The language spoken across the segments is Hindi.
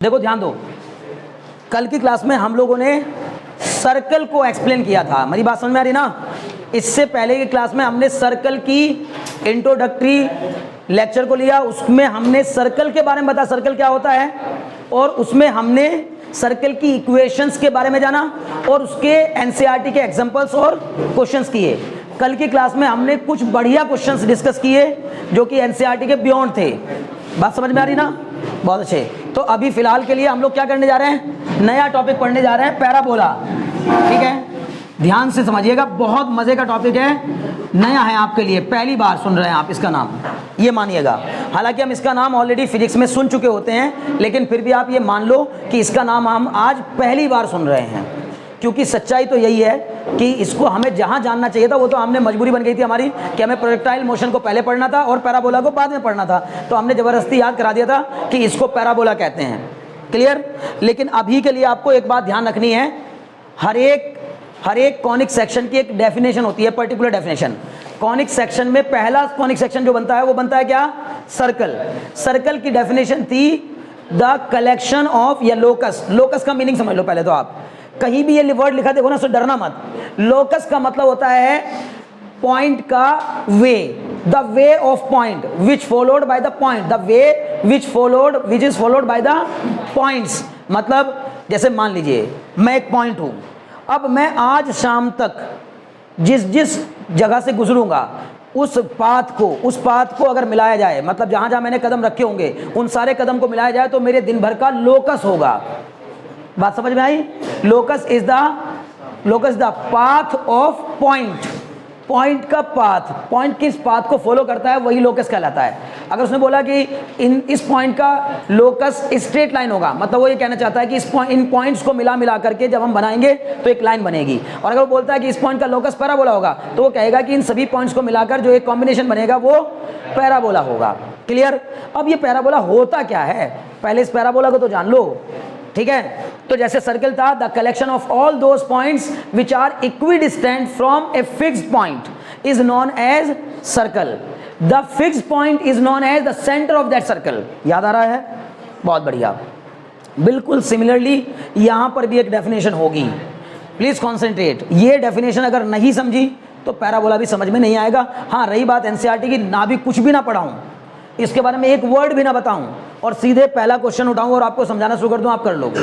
देखो ध्यान दो, कल की क्लास में हम लोगों ने सर्कल को एक्सप्लेन किया था। मेरी बात समझ में आ रही ना? इससे पहले की क्लास में हमने सर्कल की इंट्रोडक्टरी लेक्चर को लिया, उसमें हमने सर्कल के बारे में बताया सर्कल क्या होता है, और उसमें हमने सर्कल की इक्वेशंस के बारे में जाना और उसके एनसीईआरटी के एग्जांपल्स और क्वेश्चंस किए। कल की क्लास में हमने कुछ बढ़िया क्वेश्चंस डिस्कस किए जो कि एनसीईआरटी के बियॉन्ड थे। बात समझ में आ रही ना? बहुत अच्छे। तो अभी फिलहाल के लिए हम लोग क्या करने जा रहे हैं, नया टॉपिक पढ़ने जा रहे हैं, पैराबोला। ठीक है, ध्यान से समझिएगा, बहुत मजे का टॉपिक है, नया है आपके लिए, पहली बार सुन रहे हैं आप इसका नाम, ये मानिएगा। हालांकि हम इसका नाम ऑलरेडी फिजिक्स में सुन चुके होते हैं, लेकिन फिर भी आप ये मान लो कि इसका नाम हम आज पहली बार सुन रहे हैं, क्योंकि सच्चाई तो यही है कि इसको हमें जहां जानना चाहिए था वो तो हमने मजबूरी बन गई थी हमारी कि हमें प्रोजेक्टाइल मोशन को पहले पढ़ना था और पैराबोला को बाद में पढ़ना था, तो हमने ज़बरदस्ती याद करा दिया था कि इसको पैराबोला कहते हैं। क्लियर? लेकिन अभी के लिए आपको एक बात ध्यान रखनी है, हर एक कॉनिक सेक्शन की एक डेफिनेशन होती है, पर्टिकुलर डेफिनेशन। कॉनिक सेक्शन में पहला कॉनिक सेक्शन जो बनता है वो बनता है क्या? सर्कल। सर्कल की डेफिनेशन थी द कलेक्शन ऑफ, या लोकस। लोकस का मीनिंग समझ लो पहले तो आप, कहीं भी ये वर्ड लिखा देखो ना, उससे डरना मत। लोकस का मतलब होता है पॉइंट का way, the way of point which followed by the point, the way which is followed by the points. मतलब जैसे मान लीजिए मैं एक पॉइंट हूं, अब मैं आज शाम तक जिस जगह से गुजरूंगा उस पाथ को अगर मिलाया जाए, मतलब जहां जहां मैंने कदम रखे होंगे उन सारे कदम को मिलाया जाए तो मेरे दिन भर का लोकस होगा। बात समझ में आई? Locus is the path of point. Point का पाथ, पॉइंट किस पाथ को फॉलो करता है वही लोकस कहलाता है। अगर उसने बोला कि इस पॉइंट का लोकस स्ट्रेट लाइन होगा, मतलब वो ये कहना चाहता है कि इन पॉइंट्स को मिला करके जब हम बनाएंगे तो एक लाइन बनेगी। और अगर वो बोलता है कि इस पॉइंट का लोकस पैराबोला होगा, तो वो कहेगा कि इन सभी पॉइंट्स को मिलाकर जो एक कॉम्बिनेशन बनेगा वो पैराबोला होगा। क्लियर? अब ये पैराबोला होता क्या है, पहले इस पैराबोला को तो जान लो। ठीक है, तो जैसे सर्कल था, the collection of all those points which are equidistant from a fixed point is known as circle. The fixed point is known as the centre of that circle. याद आ रहा है? बहुत बढ़िया। बिल्कुल सिमिलरली यहां पर भी एक डेफिनेशन होगी, प्लीज कॉन्सेंट्रेट। ये डेफिनेशन अगर नहीं समझी तो पैराबोला भी समझ में नहीं आएगा। हाँ, रही बात एनसीईआरटी की, ना भी कुछ भी ना पढ़ाऊं, इसके बारे में एक वर्ड भी ना बताऊं और सीधे पहला क्वेश्चन उठाऊं और आपको समझाना शुरू कर दूं, आप कर लोगे,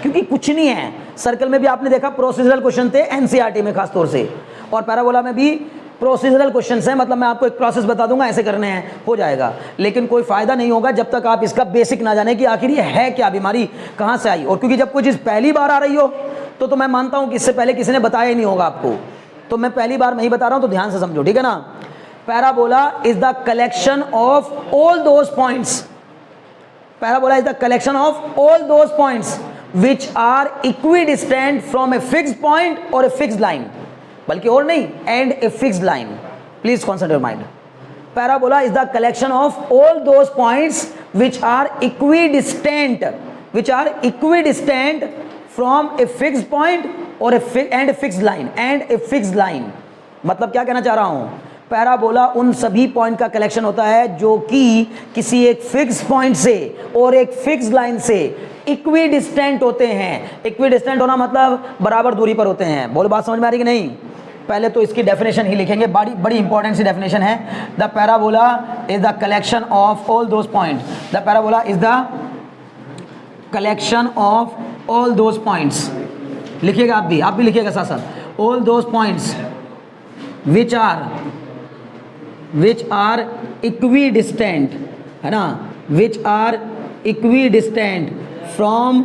क्योंकि कुछ नहीं है। सर्कल में भी आपने देखा प्रोसीजरल क्वेश्चन थे एनसीईआरटी में खास तौर से, और पैराबोला में भी प्रोसीजरल क्वेश्चंस हैं, मतलब मैं आपको एक प्रोसेस बता दूंगा, ऐसे करने हैं, हो जाएगा। लेकिन कोई फायदा नहीं होगा जब तक आप इसका बेसिक ना जाने कि आखिर ये है क्या, बीमारी कहां से आई। और क्योंकि जब कोई चीज पहली बार आ रही हो तो मैं मानता हूं कि इससे पहले किसी ने बताया ही नहीं होगा आपको, तो मैं पहली बार नहीं बता रहा हूं, तो ध्यान से समझो, ठीक है ना? Parabola is the collection of all those points. Parabola is the collection of all those points which are equidistant from a fixed point or a fixed line. बल्कि और नहीं, and a fixed line. Please concentrate your mind. Parabola is the collection of all those points which are equidistant from a fixed point or and a fixed line. मतलब क्या कहना चाह रहा हूं? पैराबोला उन सभी पॉइंट का कलेक्शन होता है जो कि किसी एक फिक्स पॉइंट से और एक फिक्स लाइन से इक्विडिस्टेंट होते हैं। इक्विडिस्टेंट होना मतलब बराबर दूरी पर होते हैं। बोलो, बात समझ में आ रही कि नहीं? पहले तो इसकी डेफिनेशन ही लिखेंगे, बड़ी इंपॉर्टेंट सी डेफिनेशन है। The parabola is the collection of all those point. The parabola is the collection of all those points. लिखिएगा आप भी लिखिएगा साथ साथ। All those points which are equidistant, है ना, which are equidistant from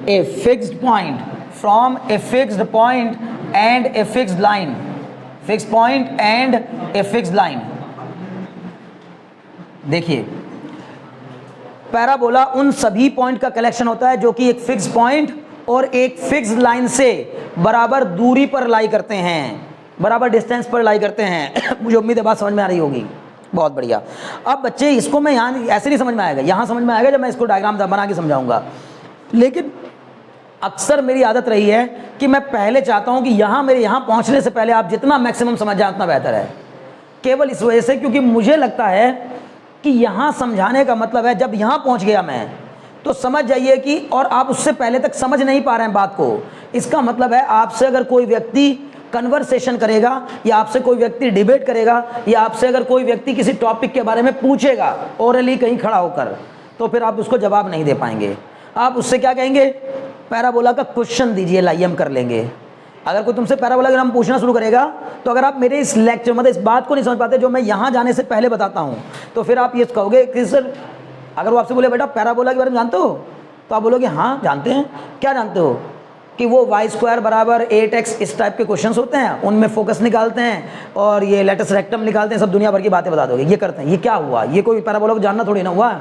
a fixed point and a fixed line. Fixed point and a fixed line. देखिए, पैराबोला उन सभी पॉइंट का कलेक्शन होता है जो कि एक फिक्स पॉइंट और एक फिक्स लाइन से बराबर दूरी पर लाई करते हैं, बराबर डिस्टेंस पर लाई करते हैं। मुझे उम्मीद है बात समझ में आ रही होगी। बहुत बढ़िया। अब बच्चे इसको मैं यहाँ ऐसे नहीं समझ में आएगा, यहाँ समझ में आएगा जब मैं इसको डायग्राम बना के समझाऊंगा। लेकिन अक्सर मेरी आदत रही है कि मैं पहले चाहता हूँ कि मेरे यहाँ पहुँचने से पहले आप जितना मैक्सिमम समझ जाए उतना बेहतर है। केवल इस वजह से क्योंकि मुझे लगता है कि यहाँ समझाने का मतलब है जब यहाँ पहुँच गया मैं तो समझ जाइए कि, और आप उससे पहले तक समझ नहीं पा रहे हैं बात को, इसका मतलब है आपसे अगर कोई व्यक्ति कन्वर्सेशन करेगा, या आपसे कोई व्यक्ति डिबेट करेगा, या आपसे अगर कोई व्यक्ति किसी टॉपिक के बारे में पूछेगा ओरली कहीं खड़ा होकर, तो फिर आप उसको जवाब नहीं दे पाएंगे। आप उससे क्या कहेंगे, पैराबोला का क्वेश्चन दीजिए, लाइए हम कर लेंगे। अगर कोई तुमसे पैराबोला ग्राम पूछना शुरू करेगा, तो अगर आप मेरे इस लेक्चर मतलब इस बात को नहीं समझ पाते जो मैं यहाँ जाने से पहले बताता हूँ, तो फिर आप ये कहोगे कि सर, अगर वो आपसे बोले बेटा पैराबोला के बारे में जानते हो, तो आप बोलोगे हाँ जानते हैं। क्या जानते हो? कि वो y² बराबर 8x इस टाइप के क्वेश्चंस होते हैं, उनमें फोकस निकालते हैं और ये लेटस रेक्टम निकालते हैं, सब दुनिया भर की बातें बता दोगे, ये करते हैं। ये क्या हुआ? ये कोई पैराबोला को जानना थोड़ी ना हुआ।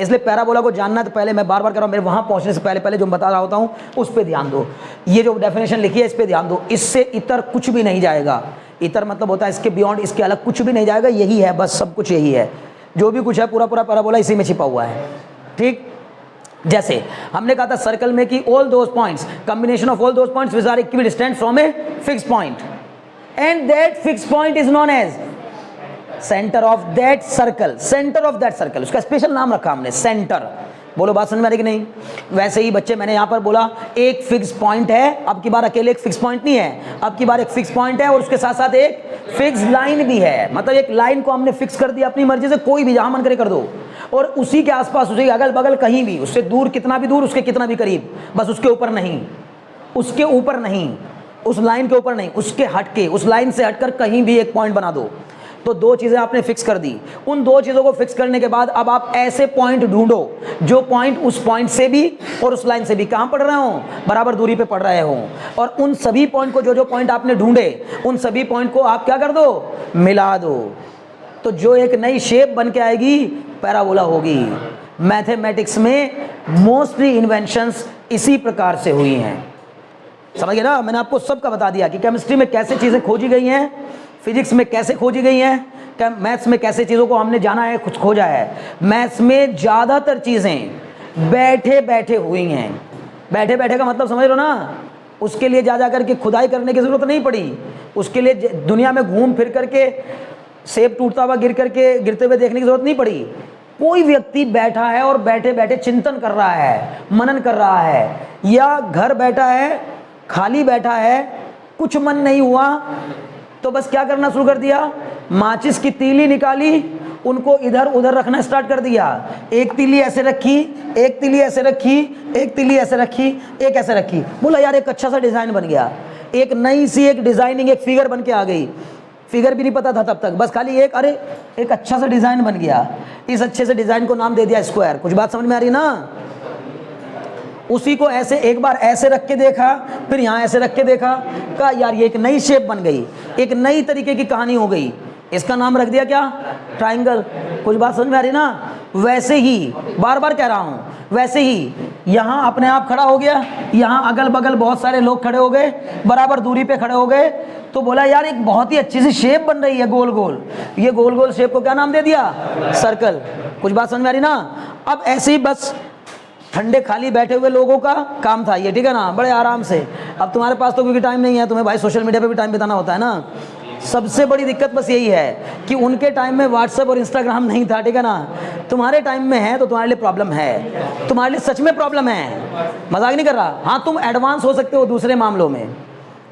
इसलिए पैराबोला को जानना तो पहले मैं बार बार कर रहा हूँ, मेरे वहाँ पहुँचने से पहले जो मैं बता रहा होता हूँ उस पर ध्यान दो। ये जो डेफिनेशन लिखी है इस पर ध्यान दो, इससे इतर कुछ भी नहीं जाएगा। इतर मतलब होता है इसके बियॉन्ड, इसके अलग कुछ भी नहीं जाएगा, यही है बस, सब कुछ यही है। जो भी कुछ है पूरा पूरा पैराबोला इसी में छिपा हुआ है। ठीक, जैसे हमने कहा था सर्कल में कि all those points, combination of all those points which are equidistant from a fix point, and that fix point is known as centre of that circle. Centre of that circle, उसका स्पेशल नाम रखा हमने, सेंटर। बोलो बात समझ में आ रही कि नहीं? वैसे ही बच्चे, मैंने यहां पर बोला एक फिक्स पॉइंट है, अब की बार अकेले एक फिक्स पॉइंट नहीं है, अब की बार एक फिक्स पॉइंट है और उसके साथ साथ एक फिक्स लाइन भी है। मतलब एक लाइन को हमने फिक्स कर दिया अपनी मर्जी से, कोई भी जहां मन करे कर दो, और उसी के आसपास, उसी के अगल बगल कहीं भी, उससे दूर कितना भी दूर, उसके कितना भी करीब, बस उसके ऊपर नहीं, उसके ऊपर नहीं, उस लाइन के ऊपर नहीं, उसके हट के, उस लाइन से हटकर कहीं भी एक पॉइंट बना दो। तो दो चीजें आपने फिक्स कर दी। उन दो चीजों को फिक्स करने के बाद अब आप ऐसे पॉइंट ढूंढो जो पॉइंट उस पॉइंट से भी और उस लाइन से भी कहां पड़ रहे हो, बराबर दूरी पे पड़ रहे हो, और उन सभी पॉइंट को, जो पॉइंट आपने ढूंढे, उन सभी पॉइंट को आप क्या कर दो, मिला दो। तो जो एक नई शेप बन के आएगी पैराबोला होगी। मैथमेटिक्स में मोस्टली इन्वेंशंस इसी प्रकार से हुई हैं। समझ गए ना? मैंने आपको सबका बता दिया कि केमिस्ट्री में कैसे चीजें खोजी गई हैं, फिजिक्स में कैसे खोजी गई हैं, मैथ्स में कैसे चीज़ों को हमने जाना है, कुछ खोजा है। मैथ्स में ज़्यादातर चीज़ें बैठे बैठे हुई हैं। बैठे बैठे का मतलब समझ लो ना, उसके लिए जा करके खुदाई करने की ज़रूरत नहीं पड़ी, उसके लिए दुनिया में घूम फिर करके सेब टूटता हुआ गिरते हुए देखने की ज़रूरत नहीं पड़ी। कोई व्यक्ति बैठा है और बैठे बैठे चिंतन कर रहा है, मनन कर रहा है, या घर बैठा है, खाली बैठा है, कुछ मन नहीं हुआ, तो बस क्या करना शुरू कर दिया, माचिस की तीली निकाली, उनको इधर उधर रखना स्टार्ट कर दिया। एक तीली ऐसे रखी, एक तीली ऐसे रखी, एक तीली ऐसे रखी, एक ऐसे रखी, बोला यार एक अच्छा सा डिज़ाइन बन गया, एक नई सी एक डिज़ाइनिंग, एक फिगर बन के आ गई। फिगर भी नहीं पता था तब तक, बस खाली एक, अरे एक अच्छा सा डिज़ाइन बन गया। इस अच्छे से डिज़ाइन को नाम दे दिया स्क्वायर। कुछ बात समझ में आ रही ना? उसी को ऐसे एक बार ऐसे रख के देखा, फिर यहाँ ऐसे रख के देखा, कहा यार ये एक नई शेप बन गई, एक नई तरीके की कहानी हो गई, इसका नाम रख दिया क्या, ट्राइंगल। कुछ बात समझ में आ रही ना? वैसे ही, बार बार कह रहा हूँ, वैसे ही यहाँ अपने आप खड़ा हो गया, यहाँ अगल बगल बहुत सारे लोग खड़े हो गए, बराबर दूरी पे खड़े हो गए, तो बोला यार एक बहुत ही अच्छी सी शेप बन रही है, गोल गोल। ये गोल गोल शेप को क्या नाम दे दिया, सर्कल। कुछ बात समझ में आ रही ना? अब ऐसे ही बस ठंडे खाली बैठे हुए लोगों का काम था ये, ठीक है ना, बड़े आराम से। अब तुम्हारे पास तो क्योंकि टाइम नहीं है, तुम्हें भाई सोशल मीडिया पे भी टाइम बिताना होता है ना। सबसे बड़ी दिक्कत बस यही है कि उनके टाइम में व्हाट्सएप और इंस्टाग्राम नहीं था, ठीक है ना। तुम्हारे टाइम में है तो तुम्हारे लिए प्रॉब्लम है, तुम्हारे लिए सच में प्रॉब्लम है, मजाक नहीं कर रहा। हाँ तुम एडवांस हो सकते हो दूसरे मामलों में,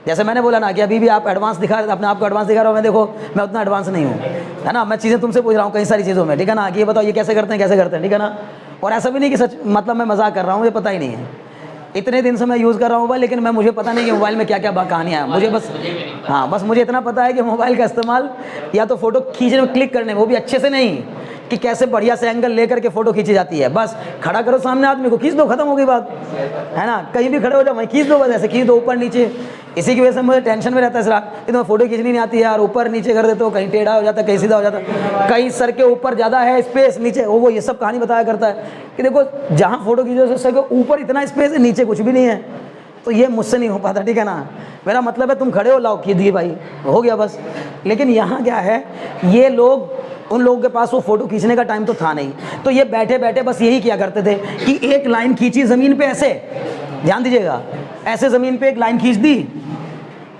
जैसे मैंने बोला ना कि अभी भी आप एडवांस दिखा, अपने आप को एडवांस दिखा रहे हो। मैं देखो मैं उतना एडवांस नहीं हूँ, है ना। मैं चीज़ें तुमसे पूछ रहा हूँ कई सारी चीज़ों में, ठीक है ना, कि ये बताओ ये कैसे करते हैं, कैसे करते हैं, ठीक है ना। और ऐसा भी नहीं कि सच मतलब मैं मजाक कर रहा हूँ, मुझे पता ही नहीं है। इतने दिन से मैं यूज़ कर रहा हूँ मोबाइल, लेकिन मैं मुझे पता नहीं कि मोबाइल में क्या क्या कहानियाँ है। मुझे बस हाँ, बस मुझे इतना पता है कि मोबाइल का इस्तेमाल या तो फ़ोटो खींचने में, क्लिक करने में, वो भी अच्छे से नहीं कि कैसे बढ़िया से एंगल लेकर के फ़ोटो खींची जाती है। बस खड़ा करो सामने आदमी को, खींच दो, खत्म हो गई बात, है ना। कहीं भी खड़े हो जाओ, मैं खींच दो, बस ऐसे खींच दो ऊपर नीचे। इसी की वजह से मुझे टेंशन में रहता है सर कि तुम्हें फ़ोटो खींचनी नहीं आती है यार, ऊपर नीचे कर देते हो, कहीं टेढ़ा हो जाता है, कहीं सीधा हो जाता है, कहीं सर के ऊपर ज़्यादा है स्पेस, नीचे वो ये सब कहानी बताया करता है कि देखो जहाँ फ़ोटो खींचो सर के ऊपर इतना स्पेस है, नीचे कुछ भी नहीं है। तो ये मुझसे नहीं हो पाता, ठीक है ना। मेरा मतलब है तुम खड़े हो, लाओ खींच दिए भाई, हो गया बस। लेकिन यहाँ क्या है, ये लोग, उन लोगों के पास वो फ़ोटो खींचने का टाइम तो था नहीं, तो ये बैठे बैठे बस यही किया करते थे कि एक लाइन खींची ज़मीन पे, ऐसे ध्यान दीजिएगा, ऐसे ज़मीन पे एक लाइन खींच दी,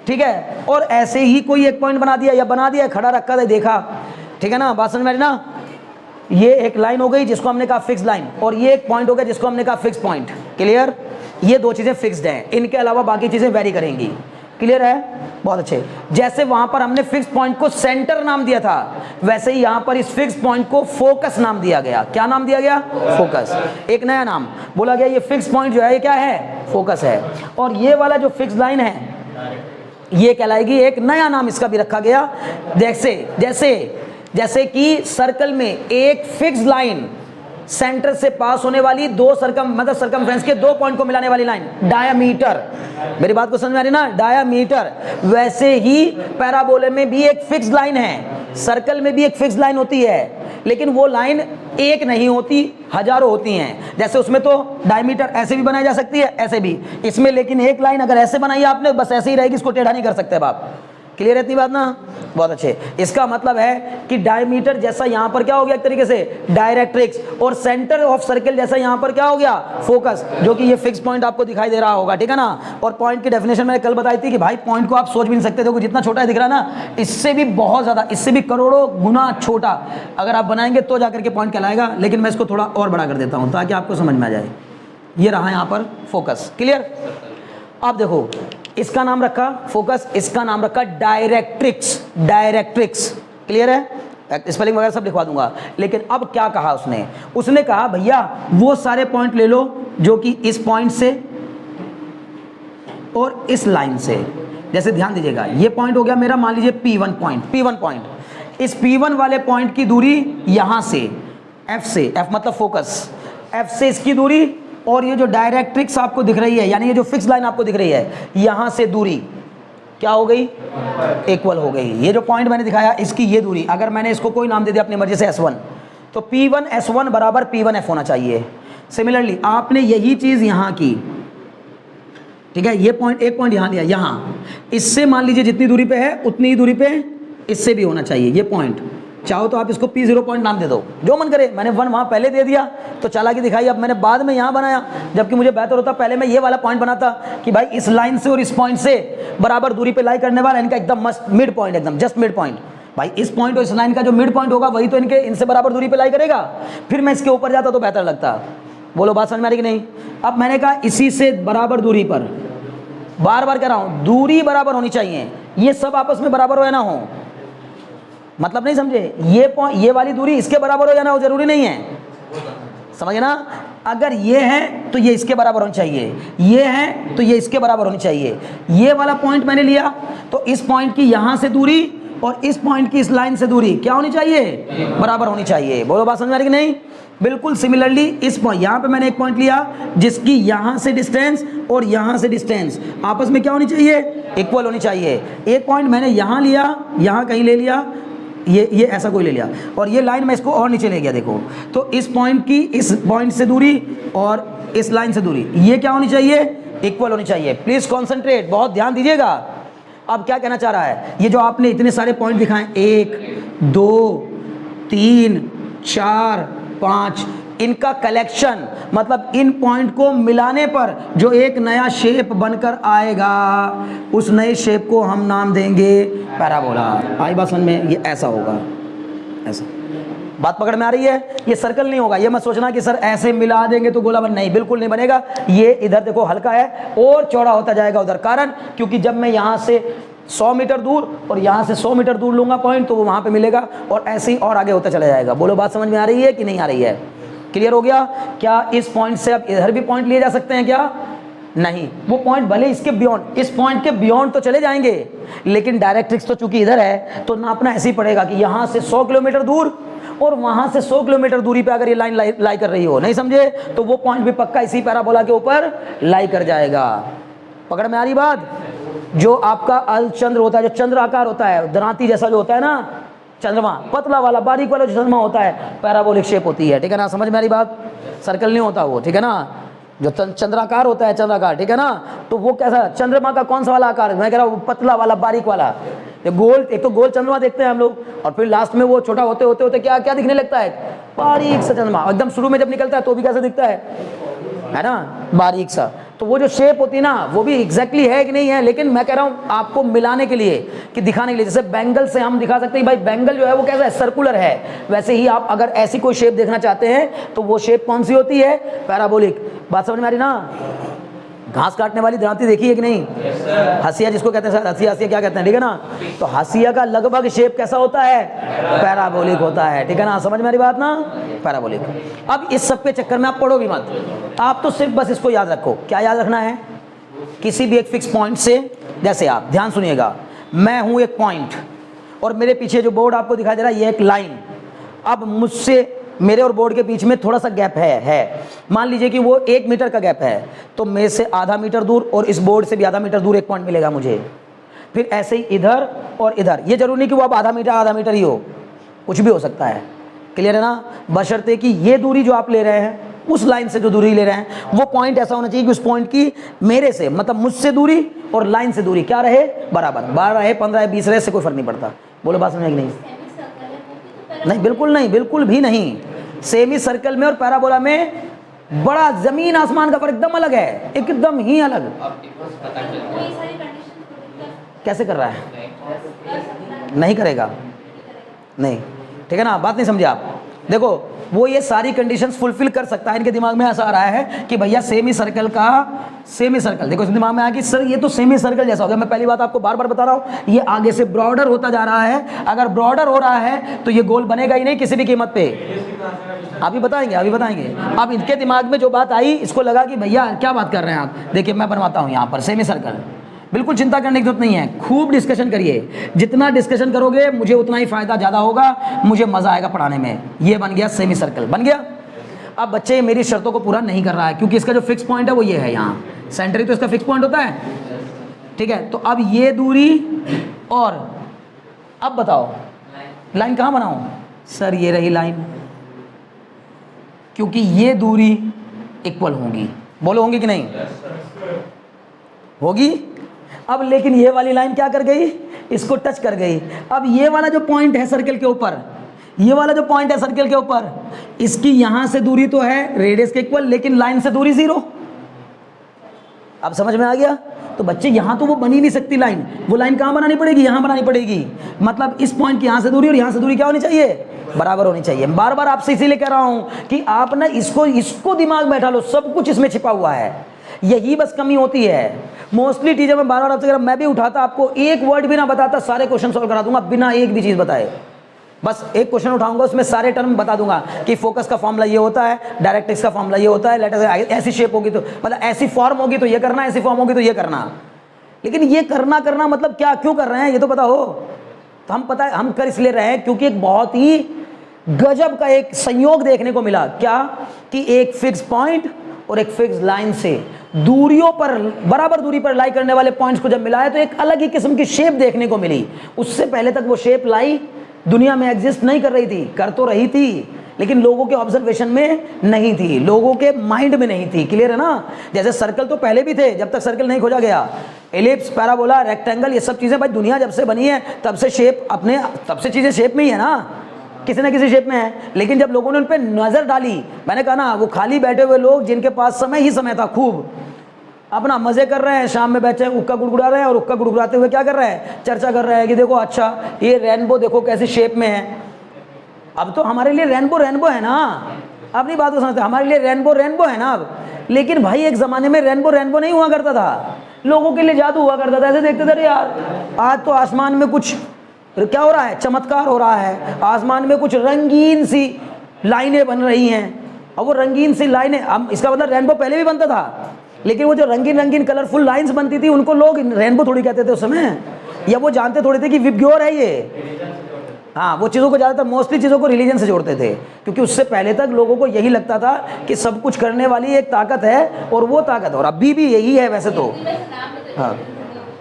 ठीक है, और ऐसे ही कोई एक पॉइंट बना दिया, या बना दिया खड़ा रखा था, देखा, ठीक है ना, बात समझ में आ रही ना। ये एक लाइन हो गई जिसको हमने कहा फिक्स लाइन, और ये एक पॉइंट हो गया जिसको हमने कहा फिक्स पॉइंट। क्लियर? ये दो चीजें फिक्स्ड हैं, इनके अलावा बाकी चीजें वेरी करेंगी। क्लियर है? बहुत अच्छे। जैसे वहां पर हमने फिक्स पॉइंट को सेंटर नाम दिया था, वैसे ही यहां पर इस फिक्स पॉइंट को फोकस नाम दिया गया। क्या नाम दिया गया? फोकस। एक नया नाम बोला गया, ये फिक्स पॉइंट जो है ये क्या है? फोकस है। और ये वाला जो फिक्स लाइन है ये कहलाएगी, एक नया नाम इसका भी रखा गया। जैसे कि सर्कल में एक फिक्स लाइन, सेंटर से पास होने वाली दो सर्कमफ्रेंस के दो पॉइंट को मिलाने वाली लाइन, डायामीटर। मेरी बात को समझ में आ रही ना? डायामीटर। वैसे ही पैराबोले में भी एक फिक्स लाइन है, सर्कल में भी एक फिक्स लाइन होती है, लेकिन वो लाइन एक नहीं होती, हजारों होती हैं। जैसे उसमें तो डायमीटर ऐसे भी बनाई जा सकती है, ऐसे भी। इसमें लेकिन एक लाइन अगर ऐसे बनाई आपने, बस ऐसे ही रहेगी, इसको टेढ़ा नहीं कर सकते आप। क्लियर है इतनी बात ना? बहुत अच्छे। इसका मतलब है कि डायमीटर जैसा यहां पर क्या हो गया एक तरीके से डायरेक्ट्रिक्स, और सेंटर ऑफ सर्कल जैसा यहां पर क्या हो गया? फोकस, जो कि ये फिक्स पॉइंट आपको दिखाई दे रहा होगा। ठीक है ना? और पॉइंट की डेफिनेशन मैंने कल बताई थी कि भाई पॉइंट को आप सोच भी नहीं सकते, देखो जितना छोटा है दिख रहा ना, इससे भी बहुत ज्यादा, इससे भी करोड़ों गुना छोटा अगर आप बनाएंगे तो जाकर के पॉइंट कहलाएगा। लेकिन मैं इसको थोड़ा और बड़ा कर देता हूं ताकि आपको समझ में आ जाए। ये रहा यहां पर फोकस। क्लियर? अब देखो, इसका नाम रखा फोकस, इसका नाम रखा डायरेक्ट्रिक्स। डायरेक्ट्रिक्स। क्लियर है? स्पेलिंग वगैरह सब लिखवा दूंगा। लेकिन अब क्या कहा उसने कहा भैया वो सारे पॉइंट ले लो जो कि इस पॉइंट से और इस लाइन से, जैसे ध्यान दीजिएगा, ये पॉइंट हो गया मेरा, मान लीजिए P1 पॉइंट। इस P1 वाले पॉइंट की दूरी यहां से F से, F मतलब फोकस, F से इसकी दूरी, और ये जो डायरेक्ट्रिक्स आपको दिख रही है, यानी ये जो फिक्स लाइन आपको दिख रही है, यहां से दूरी क्या हो गई? इक्वल हो गई। ये जो पॉइंट मैंने दिखाया इसकी ये दूरी, अगर मैंने इसको कोई नाम दे दिया अपनी मर्जी से S1, तो P1 S1 बराबर P1 F होना चाहिए। सिमिलरली आपने यही चीज यहां की, ठीक है? ये पॉइंट, एक पॉइंट यहां दिया, यहां इससे मान लीजिए जितनी दूरी पे है उतनी ही दूरी पे इससे भी होना चाहिए ये पॉइंट। चाहो तो आप इसको P0 पॉइंट नाम दे दो, जो मन करे। मैंने 1 वहां पहले दे दिया तो चालाकी दिखाई, अब मैंने बाद में यहां बनाया, जबकि मुझे बेहतर होता पहले मैं ये वाला पॉइंट बनाता कि भाई इस लाइन से और इस पॉइंट से बराबर दूरी पे लाई करने वाला इनका एकदम मस्त मिड पॉइंट, एकदम जस्ट मिड पॉइंट। भाई इस पॉइंट और इस लाइन का जो मिड पॉइंट होगा वही तो इनसे बराबर दूरी पे लाई करेगा, फिर मैं इसके ऊपर जाता तो बेहतर लगता। बोलो बात समझ में आ रही कि नहीं? अब मैंने कहा इसी से बराबर दूरी पर, बार बार कह रहा हूं दूरी बराबर होनी चाहिए, ये सब आपस में बराबर हो या ना हो, मतलब नहीं समझे? ये वाली दूरी इसके बराबर हो या ना हो जरूरी नहीं है, समझे ना? अगर ये है तो ये इसके बराबर होनी चाहिए, ये है तो ये इसके बराबर होनी चाहिए। ये वाला पॉइंट मैंने लिया तो इस पॉइंट की यहां से दूरी और इस पॉइंट की इस लाइन से दूरी क्या होनी चाहिए? बराबर होनी चाहिए। बोलो बात समझ आ रही कि नहीं? बिल्कुल सिमिलरली इस पॉइंट, यहां पे मैंने एक पॉइंट लिया जिसकी यहां से डिस्टेंस और यहां से डिस्टेंस आपस में क्या होनी चाहिए? इक्वल होनी चाहिए। एक पॉइंट मैंने यहां लिया, यहां कहीं ले लिया, ये ऐसा कोई ले लिया, और ये लाइन मैं इसको और नीचे ले गया, देखो तो इस पॉइंट की इस पॉइंट से दूरी और इस लाइन से दूरी ये क्या होनी चाहिए? इक्वल होनी चाहिए। प्लीज कॉन्सेंट्रेट, बहुत ध्यान दीजिएगा। अब क्या कहना चाह रहा है? ये जो आपने इतने सारे पॉइंट दिखाए, 1 2 3 4 5, इनका कलेक्शन, मतलब इन पॉइंट को मिलाने पर जो एक नया शेप बनकर आएगा, उस नए शेप को हम नाम देंगे पैराबोला। आई बात समझ में? ये ऐसा होगा, ऐसा। बात पकड़ में आ रही है? ये सर्कल नहीं होगा, ये मत सोचना कि सर ऐसे मिला देंगे तो गोला बन, नहीं, बिल्कुल नहीं बनेगा। ये इधर देखो हल्का है और चौड़ा होता जाएगा उधर, कारण क्योंकि जब मैं यहाँ से 100 मीटर दूर और यहाँ से 100 मीटर दूर लूंगा पॉइंट, तो वो वहाँ पे मिलेगा और ऐसे ही और आगे होता चला जाएगा। बोलो बात समझ में आ रही है कि नहीं आ रही है? क्लियर हो गया? क्या इस पॉइंट से अब इधर भी पॉइंट लिए जा सकते हैं क्या? नहीं, वो पॉइंट भले इसके बियॉन्ड, इस पॉइंट के बियॉन्ड तो चले जाएंगे, लेकिन डायरेक्ट्रिक्स तो चूंकि इधर है तो नापना ऐसे ही पड़ेगा कि यहाँ से 100 किलोमीटर दूर और वहां से 100 किलोमीटर दूरी पे अगर ये लाइन लाई कर रही हो, नहीं समझे? तो वो पॉइंट भी पक्का इसी पैराबोला के ऊपर लाई कर जाएगा। पकड़ में आ रही बात? जो आपका अलचंद्र होता है, जो चंद्र आकार होता है, दरांती जैसा जो होता है ना, चंद्रमा, पतला वाला बारीक वाला जो चंद्रमा होता है, पैराबोलिक शेप होती है, ठीक है ना? समझ में आ रही बात? सर्कल नहीं होता वो, ठीक है ना? जो चंद्राकार होता है, चंद्राकार, ठीक है ना? तो वो कैसा, चंद्रमा का कौन सा वाला आकार? मैं कह रहा हूँ पतला वाला, बारीक वाला, ये गोल, एक तो गोल चंद्रमा देखते हैं हम लोग, और फिर लास्ट में वो छोटा होते होते होते क्या क्या दिखने लगता है? बारीक सा चंद्रमा। एकदम शुरू में जब निकलता है तो भी कैसा दिखता है ना? बारीक सा। तो वो जो शेप होती है ना वो भी एग्जैक्टली है कि नहीं है, लेकिन मैं कह रहा हूँ आपको मिलाने के लिए कि दिखाने के लिए। जैसे बैंगल से हम दिखा सकते हैं भाई बैंगल जो है वो कैसा है, सर्कुलर है। वैसे ही आप अगर ऐसी कोई शेप देखना चाहते हैं तो वो शेप कौन सी होती है, पैराबोलिक। बात समझ में आ रही ना। घास काटने वाली दरांती देखी है कि नहीं, हसिया जिसको कहते हैं, हसिया हसिया क्या कहते हैं, ठीक है ना। तो हसिया का लगभग शेप कैसा होता है, पैराबोलिक होता है, ठीक है ना। समझ में आ रही बात ना, पैराबोलिक। अब इस सब के चक्कर में आप पढ़ो भी मत, आप तो सिर्फ बस इसको याद रखो। क्या याद रखना है, किसी भी एक फिक्स पॉइंट से, जैसे आप ध्यान सुनिएगा, मैं हूं एक पॉइंट और मेरे पीछे जो बोर्ड आपको दिखाई दे रहा है ये एक लाइन। अब मुझसे मेरे और बोर्ड के बीच में थोड़ा सा गैप है। मान लीजिए कि वो 1 मीटर का गैप है, तो मेरे से आधा मीटर दूर और इस बोर्ड से भी आधा मीटर दूर एक पॉइंट मिलेगा मुझे। फिर ऐसे ही इधर और इधर, ये जरूरी नहीं कि वो आप आधा मीटर ही हो, कुछ भी हो सकता है। क्लियर है ना। बशर्ते कि ये दूरी जो आप ले रहे हैं, उस लाइन से जो दूरी ले रहे हैं, वो पॉइंट ऐसा होना चाहिए कि उस पॉइंट की मेरे से मतलब मुझसे दूरी और लाइन से दूरी क्या रहे, बराबर। 12 है, 15 है, 20 रहे, इससे कोई फर्क नहीं पड़ता। बोलो बात समझ नहीं। नहीं, बिल्कुल नहीं, बिल्कुल भी नहीं। सेमी सर्कल में और पैराबोला में बड़ा जमीन आसमान का फर्क एकदम अलग है, एकदम ही अलग। कैसे कर रहा है, नहीं करेगा, नहीं, ठीक है ना। बात नहीं समझे आप। देखो वो ये सारी कंडीशंस फुलफिल कर सकता है। इनके दिमाग में ऐसा आ रहा है कि भैया सेमी सर्कल का, सेमी सर्कल, देखो इसके दिमाग में आया कि सर ये तो सेमी सर्कल जैसा हो गया। मैं पहली बात आपको बार बार बता रहा हूँ, ये आगे से ब्रॉडर होता जा रहा है। अगर ब्रॉडर हो रहा है तो ये गोल बनेगा ही नहीं किसी भी कीमत पे। अभी बताएंगे, अभी बताएंगे। अब इनके दिमाग में जो बात आई, इसको लगा कि भैया क्या बात कर रहे हैं आप। देखिए मैं बनवाता हूँ यहाँ पर सेमी सर्कल, बिल्कुल चिंता करने की जरूरत नहीं है। खूब डिस्कशन करिए, जितना डिस्कशन करोगे मुझे उतना ही फायदा ज़्यादा होगा, मुझे मज़ा आएगा पढ़ाने में। ये बन गया सेमी सर्कल, बन गया। अब बच्चे मेरी शर्तों को पूरा नहीं कर रहा है, क्योंकि इसका जो फिक्स पॉइंट है वो ये है, यहाँ सेंटर ही तो इसका फिक्स पॉइंट होता है, ठीक है। तो अब ये दूरी, और अब बताओ लाइन कहाँ बनाऊँ सर, ये रही लाइन, क्योंकि ये दूरी इक्वल होंगी। बोलो होंगी कि नहीं, होगी। अब लेकिन ये वाली लाइन क्या कर गई, इसको टच कर गई। अब ये वाला जो पॉइंट है सर्कल के ऊपर, ये वाला जो पॉइंट है सर्कल के ऊपर, इसकी यहां से दूरी तो है रेडियस के इक्वल, लेकिन लाइन से दूरी 0। अब समझ में आ गया। तो बच्चे यहां तो वो बन ही नहीं सकती लाइन, वो लाइन कहां बनानी पड़ेगी, यहां बनानी पड़ेगी। मतलब इस पॉइंट की यहां से दूरी और यहां से दूरी क्या होनी चाहिए, बराबर होनी चाहिए। बार बार आपसे इसीलिए कह रहा हूं कि आप ना इसको दिमाग में बैठा लो, सब कुछ इसमें छिपा हुआ है। यही बस कमी होती है। मोस्टली टीचर में बार बार आपसे, अगर मैं भी उठाता आपको एक वर्ड भी ना बताता, सारे क्वेश्चन सॉल्व करा दूंगा बिना एक भी चीज बताए। बस एक क्वेश्चन उठाऊंगा, उसमें सारे टर्म बता दूंगा कि फोकस का फॉर्मूला ये होता है, डायरेक्ट्रिक्स का फॉर्मूला ये होता है, लेटर ऐसी शेप होगी तो मतलब ऐसी फॉर्म होगी तो ये करना, ऐसी फॉर्म होगी तो ये करना। लेकिन ये करना मतलब क्या, क्यों कर रहे हैं ये तो पता हो। तो हम पता है हम कर इसलिए रहे हैं क्योंकि एक बहुत ही गजब का एक संयोग देखने को मिला। क्या कि एक फिक्स पॉइंट और एक फिक्स लाइन से दूरियों पर, बराबर दूरी पर लाई करने वाले पॉइंट्स को जब मिलाया तो एक अलग ही किस्म की शेप देखने को मिली। उससे पहले तक वो शेप लाई दुनिया में एग्जिस्ट नहीं कर रही थी, कर तो रही थी लेकिन लोगों के ऑब्जर्वेशन में नहीं थी, लोगों के माइंड में नहीं थी। क्लियर है ना। जैसे सर्कल तो पहले भी थे जब तक सर्कल नहीं खोजा गया, एलिप्स, पैराबोला, रेक्टेंगल, ये सब चीजें भाई दुनिया जब से बनी है तब से शेप अपने, तब से चीजें शेप में ही है ना, किसी न किसी शेप में है। लेकिन जब लोगों ने उन पर नजर डाली, मैंने कहा ना वो खाली बैठे हुए लोग जिनके पास समय ही समय था, खूब अपना मजे कर रहे हैं, शाम में बैठे उक्का गुड़गुड़ा रहे हैं और उक्का गुड़गुड़ाते हुए क्या कर रहे हैं, चर्चा कर रहे हैं कि देखो अच्छा ये रेनबो देखो कैसी शेप में है। अब तो हमारे लिए रेनबो है ना, अपनी बात को समझते, हमारे लिए रेनबो है ना अब। लेकिन भाई एक जमाने में रेनबो नहीं हुआ करता था, लोगों के लिए जादू हुआ करता था। ऐसे देखते थे यार आज तो आसमान में कुछ क्या हो रहा है, चमत्कार हो रहा है, आसमान में कुछ रंगीन सी लाइनें बन रही हैं। और वो रंगीन सी लाइनें, हम इसका मतलब रेनबो पहले भी बनता था, लेकिन वो जो रंगीन कलरफुल लाइंस बनती थी उनको लोग रेनबो थोड़ी कहते थे उस समय, या वो जानते थोड़े थे कि विबग्योर है ये। हाँ, वो चीज़ों को ज़्यादातर मोस्टली चीज़ों को रिलीजन से जोड़ते थे, क्योंकि उससे पहले तक लोगों को यही लगता था कि सब कुछ करने वाली एक ताकत है और वो ताकत, और अभी भी यही है वैसे तो।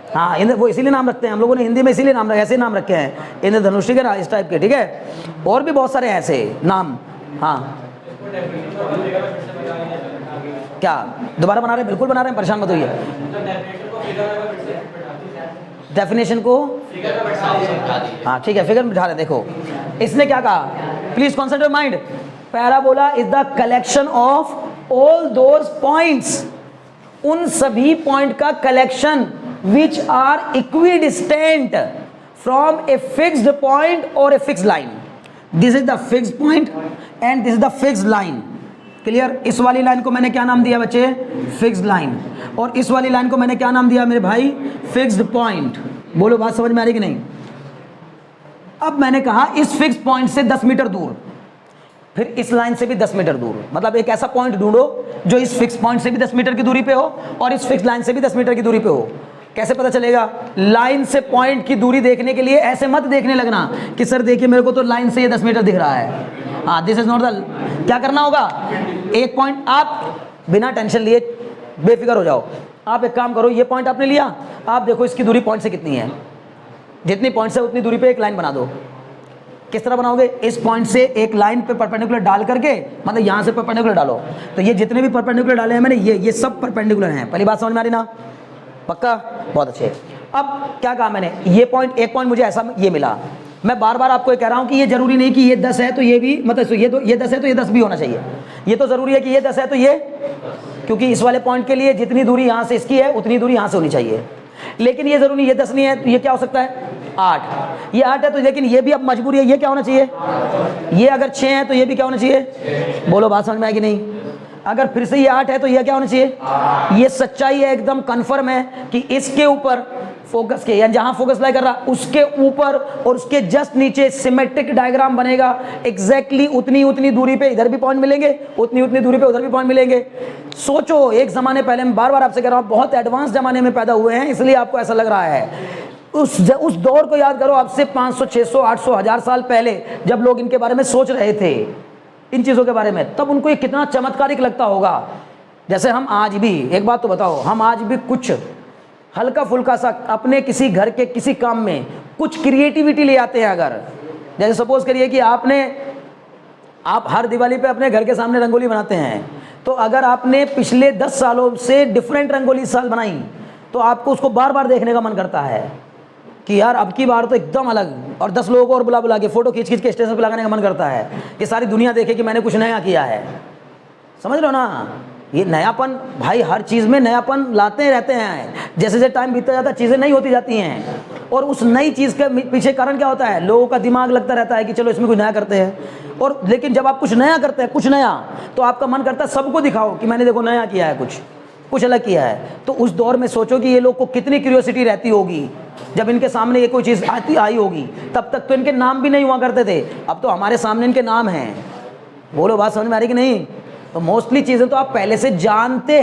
हाँ, वो इसीलिए नाम रखते हैं हम लोगों ने हिंदी में, इसीलिए नाम ऐसे नाम रखे हैं इंद्रधनुष के ना, इस टाइप के, ठीक है। और भी बहुत सारे ऐसे नाम। हाँ क्या दोबारा बना रहे हैं, बिल्कुल बना रहे हैं, परेशान मत होइए। डेफिनेशन को हाँ ठीक है, फिगर में बिठा रहे हैं। देखो इसने क्या कहा, please concentrate mind. Parabola is the collection of all those points, उन सभी पॉइंट का collection which are equidistant from a fixed point और a fixed line. This is the fixed point and this is the fixed line. Clear? इस वाली लाइन को मैंने क्या नाम दिया बच्चे? Fixed line. और इस वाली लाइन को मैंने क्या नाम दिया मेरे भाई? Fixed point. बोलो बात समझ में आ रही कि नहीं? अब मैंने कहा इस फिक्स्ड पॉइंट से 10 मीटर दूर, फिर इस लाइन से भी 10 मीटर दूर, मतलब एक ऐसा पॉइंट ढूंढो जो इस फिक्स पॉइंट से भी 10 मीटर की दूरी पे हो और इस फिक्स लाइन से भी 10 मीटर की दूरी पे हो। कैसे पता चलेगा? लाइन से पॉइंट की दूरी देखने के लिए ऐसे मत देखने लगना कि सर देखिए मेरे को तो लाइन से ये 10 मीटर दिख रहा है। हाँ, दिस इज नॉट द। क्या करना होगा? एक पॉइंट आप बिना टेंशन लिए बेफिक्र हो जाओ। आप एक काम करो, ये पॉइंट आपने लिया, आप देखो इसकी दूरी पॉइंट से कितनी है, जितनी पॉइंट से उतनी दूरी पे एक लाइन बना दो। किस तरह बनाओगे? इस पॉइंट से एक लाइन पे परपेंडिकुलर डाल करके, मतलब यहां से परपेंडिकुलर डालो, तो ये जितने भी परपेंडिकुलर डाले हैं मैंने, ये सब परपेंडिकुलर हैं। पहली बात समझ में आ रही ना? पक्का? बहुत अच्छे। अब क्या कहा मैंने? ये पॉइंट, एक पॉइंट मुझे ऐसा ये मिला। मैं बार बार आपको ये कह रहा हूं कि ये जरूरी नहीं कि ये 10 है तो ये भी, मतलब ये 10 है तो ये 10 भी होना चाहिए। ये तो जरूरी है कि ये 10 है तो ये, क्योंकि इस वाले पॉइंट के लिए जितनी दूरी यहां से इसकी है उतनी दूरी यहां से होनी चाहिए। लेकिन ये जरूरी, ये 10 नहीं है तो ये क्या हो सकता है? 8। ये 8 है तो, लेकिन ये भी अब मजबूरी है, ये क्या होना चाहिए? ये अगर 6 है तो ये भी क्या होना चाहिए? बोलो बात समझ में आएगी नहीं? अगर फिर से ये 8 है तो ये क्या होना चाहिए? ये सच्चाई है, एकदम कंफर्म है कि इसके ऊपर फोकस के, यानी जहां फोकस लाई कर रहा उसके ऊपर और उसके जस्ट नीचे सिमेट्रिक डायग्राम बनेगा। एग्जैक्टली उतनी दूरी पे इधर भी पॉइंट मिलेंगे, उतनी दूरी पे उधर भी पॉइंट मिलेंगे। सोचो, एक जमाने पहले, मैं बार बार आपसे कह रहा हूं, बहुत एडवांस जमाने में पैदा हुए हैं, इसलिए आपको ऐसा लग रहा है। उस दौर को याद करो, अब से 500, 600, 800, 1000 साल पहले जब लोग इनके बारे में सोच रहे थे, इन चीजों के बारे में, तब उनको ये कितना चमत्कारिक लगता होगा। जैसे हम आज भी, एक बात तो बताओ, हम आज भी कुछ हल्का फुल्का सा अपने किसी घर के किसी काम में कुछ क्रिएटिविटी ले आते हैं। अगर जैसे सपोज करिए कि आप हर दिवाली पे अपने घर के सामने रंगोली बनाते हैं, तो अगर आपने पिछले 10 सालों से डिफरेंट रंगोली इस साल बनाई, तो आपको उसको बार बार देखने का मन करता है कि यार अब की बार तो एकदम अलग, और 10 लोगों को और बुला के फोटो खींच के स्टेशन पर लगाने का मन करता है कि सारी दुनिया देखे कि मैंने कुछ नया किया है। समझ लो ना? ये नयापन भाई, हर चीज़ में नयापन लाते रहते हैं। जैसे जैसे टाइम बीतता जाता है चीज़ें नई होती जाती हैं, और उस नई चीज़ के पीछे कारण क्या होता है? लोगों का दिमाग लगता रहता है कि चलो इसमें कुछ नया करते हैं। और लेकिन जब आप कुछ नया करते हैं, कुछ नया, तो आपका मन करता है सबको दिखाओ कि मैंने देखो नया किया है, कुछ अलग किया है। तो उस दौर में सोचो कि ये लोग को कितनी क्यूरियोसिटी रहती होगी जब इनके सामने ये कोई चीज़ आई होगी। तब तक तो इनके नाम भी नहीं हुआ करते थे, अब तो हमारे सामने इनके नाम हैं। बोलो बात समझ में आ रही कि नहीं? तो मोस्टली चीज़ें तो आप पहले से जानते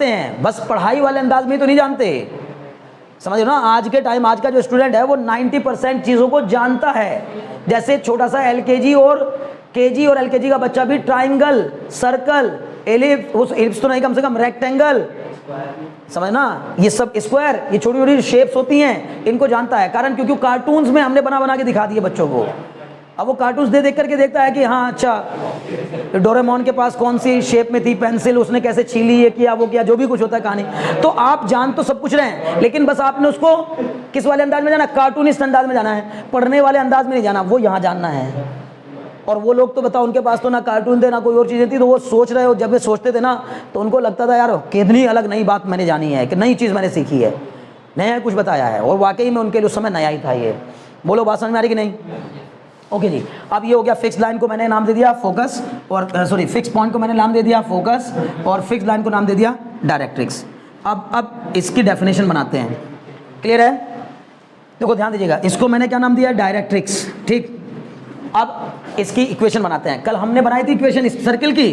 हैं, बस पढ़ाई वाले अंदाज में तो नहीं जानते। समझ लो ना? आज के टाइम, आज का जो स्टूडेंट है वो 90% चीज़ों को जानता है। जैसे छोटा सा LKG और KG और LKG का बच्चा भी ट्राइंगल, सर्कल, एलिप्स तो नहीं, कम से कम रेक्टेंगल, समझना, ये सब स्क्वायर, ये छोटी छोटी शेप्स होती हैं, इनको जानता है। कारण क्योंकि कार्टून्स में हमने बना के दिखा दिए बच्चों को। अब वो कार्टून्स देख करके देखता है कि हाँ अच्छा, डोरेमोन के पास कौन सी शेप में थी पेंसिल, उसने कैसे छीली, ये किया वो किया, जो भी कुछ होता है कहानी। तो आप जान तो सब कुछ रहे हैं, लेकिन बस आपने उसको किस वाले अंदाज में जाना? कार्टूनिस्ट अंदाज में जाना है, पढ़ने वाले अंदाज में नहीं जाना, वो यहाँ जानना है। और वो लोग तो बताओ, उनके पास तो ना कार्टून थे ना कोई और चीज़ें थी, तो वो सोच रहे हो, जब वे सोचते थे ना तो उनको लगता था यार कितनी अलग नई बात मैंने जानी है, कि नई चीज़ मैंने सीखी है, नया कुछ बताया है। और वाकई में उनके लिए उस समय नया ही था ये। बोलो बात समझ में आ रही कि नहीं? ओके जी, अब ये हो गया, फिक्स लाइन को मैंने नाम दे दिया फोकस, और सॉरी फिक्स पॉइंट को मैंने नाम दे दिया फोकस, और फिक्स लाइन को नाम दे दिया डायरेक्ट्रिक्स। अब इसकी डेफिनेशन बनाते हैं। क्लियर है? देखो ध्यान दीजिएगा, इसको मैंने क्या नाम दिया? डायरेक्ट्रिक्स। ठीक, अब इसकी इक्वेशन बनाते हैं। कल हमने बनाई थी इक्वेशन इस सर्कल की,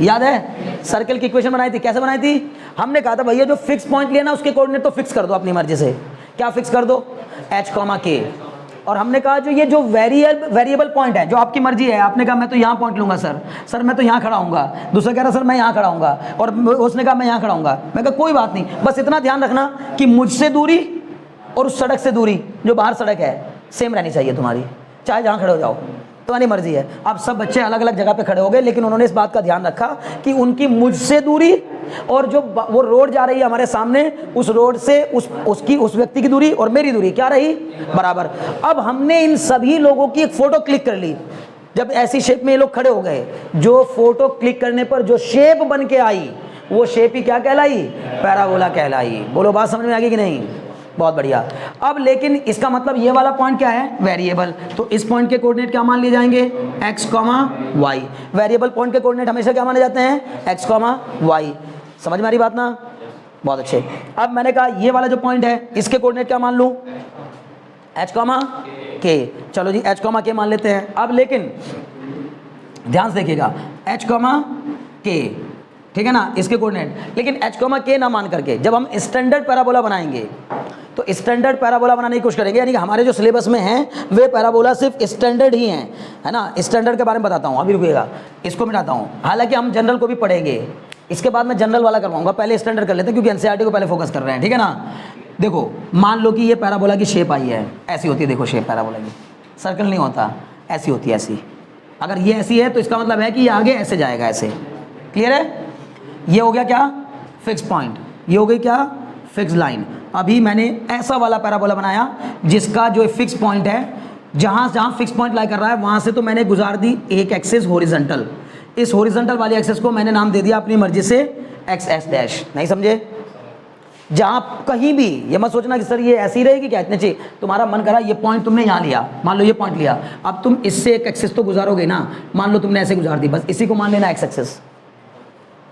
याद है? सर्कल की इक्वेशन बनाई थी। कैसे बनाई थी? हमने कहा था भैया जो फिक्स पॉइंट लिया ना उसके कोऑर्डिनेट तो फिक्स कर दो अपनी मर्जी से। क्या फिक्स कर दो? h, k। और हमने कहा जो वेरिएबल पॉइंट है, जो आपकी मर्जी है, आपने कहा मैं तो यहाँ पॉइंट लूंगा सर मैं तो यहाँ खड़ा हूँगा, दूसरा कह रहा सर मैं यहाँ खड़ा हूँगा, और उसने कहा मैं यहाँ खड़ा हूँगा। मैं कहा कोई बात नहीं, बस इतना ध्यान रखना कि मुझसे दूरी और उस सड़क से दूरी, जो बाहर सड़क है, सेम रहनी चाहिए तुम्हारी, चाहे जहाँ खड़े हो जाओ, तुम्हारी मर्जी है। अब सब बच्चे अलग अलग जगह पे खड़े हो गए, लेकिन उन्होंने इस बात का ध्यान रखा कि उनकी मुझसे दूरी और जो वो रोड जा रही है हमारे सामने, उस रोड से उस व्यक्ति की दूरी और मेरी दूरी क्या रही? बराबर। अब हमने इन सभी लोगों की एक फोटो क्लिक कर ली। जब ऐसी शेप में ये लोग खड़े हो गए, जो फोटो क्लिक करने पर जो शेप बन के आई वो शेप ही क्या कहलाई? पैराबोला कहलाई। बोलो बात समझ में आ गई कि नहीं? बहुत बढ़िया। अब लेकिन इसका मतलब ये वाला पॉइंट क्या है? वेरिएबल। तो इस पॉइंट के कोऑर्डिनेट क्या मान लिए जाएंगे? x, y। वेरिएबल पॉइंट के कोऑर्डिनेट हमेशा क्या माने जाते हैं? x, y। समझ में आ रही बात ना? बहुत अच्छे। अब मैंने कहा ये वाला जो पॉइंट है इसके कोऑर्डिनेट क्या मान लूं? h, k। चलो जी h, k मान लेते हैं। अब लेकिन ध्यान से देखिएगा, h, k, ठीक है ना, इसके कोऑर्डिनेट। लेकिन h, k ना मान करके जब हम स्टैंडर्ड पैराबोला बनाएंगे तो स्टैंडर्ड पैराबोला बनाने की कोशिश करेंगे, यानी कि हमारे जो सिलेबस में हैं वे पैराबोला सिर्फ स्टैंडर्ड ही हैं, है ना। स्टैंडर्ड के बारे में बताता हूँ, अभी रुकिएगा, इसको मिटाता हूँ। हालांकि हम जनरल को भी पढ़ेंगे, इसके बाद मैं जनरल वाला करवाऊंगा, पहले स्टैंडर्ड कर लेते हैं क्योंकि एनसीईआरटी को पहले फोकस कर रहे हैं, ठीक है ना। देखो मान लो कि ये पैराबोला की शेप आई है, ऐसी होती है, देखो शेप पैराबोला की, सर्कल नहीं होता, ऐसी होती है, ऐसी। अगर ये ऐसी है तो इसका मतलब है कि ये आगे ऐसे जाएगा, ऐसे। क्लियर है? ये हो गया क्या? Fix point. ये हो गई क्या? Fix line. अभी मैंने ऐसा वाला पैराबोला बनाया जिसका जो फिक्स पॉइंट है, जहाँ फिक्स पॉइंट लाई कर रहा है वहाँ से तो मैंने गुजार दी एक एक्सिस हॉरिजॉन्टल। इस हॉरिजॉन्टल वाली एक्सिस को मैंने नाम दे दिया अपनी मर्जी से एक्स एस डैश। नहीं समझे? जहाँ कहीं भी ये मत सोचना कि सर ये ऐसी रहेगी क्या, इतने चाहिए। तुम्हारा मन करा ये पॉइंट तुमने यहाँ लिया, मान लो ये पॉइंट लिया, अब तुम इससे एक एक्सिस तो गुजारोगे ना, मान लो तुमने ऐसे गुजार दी, बस इसी को मान लेना एक्स एक्सिस।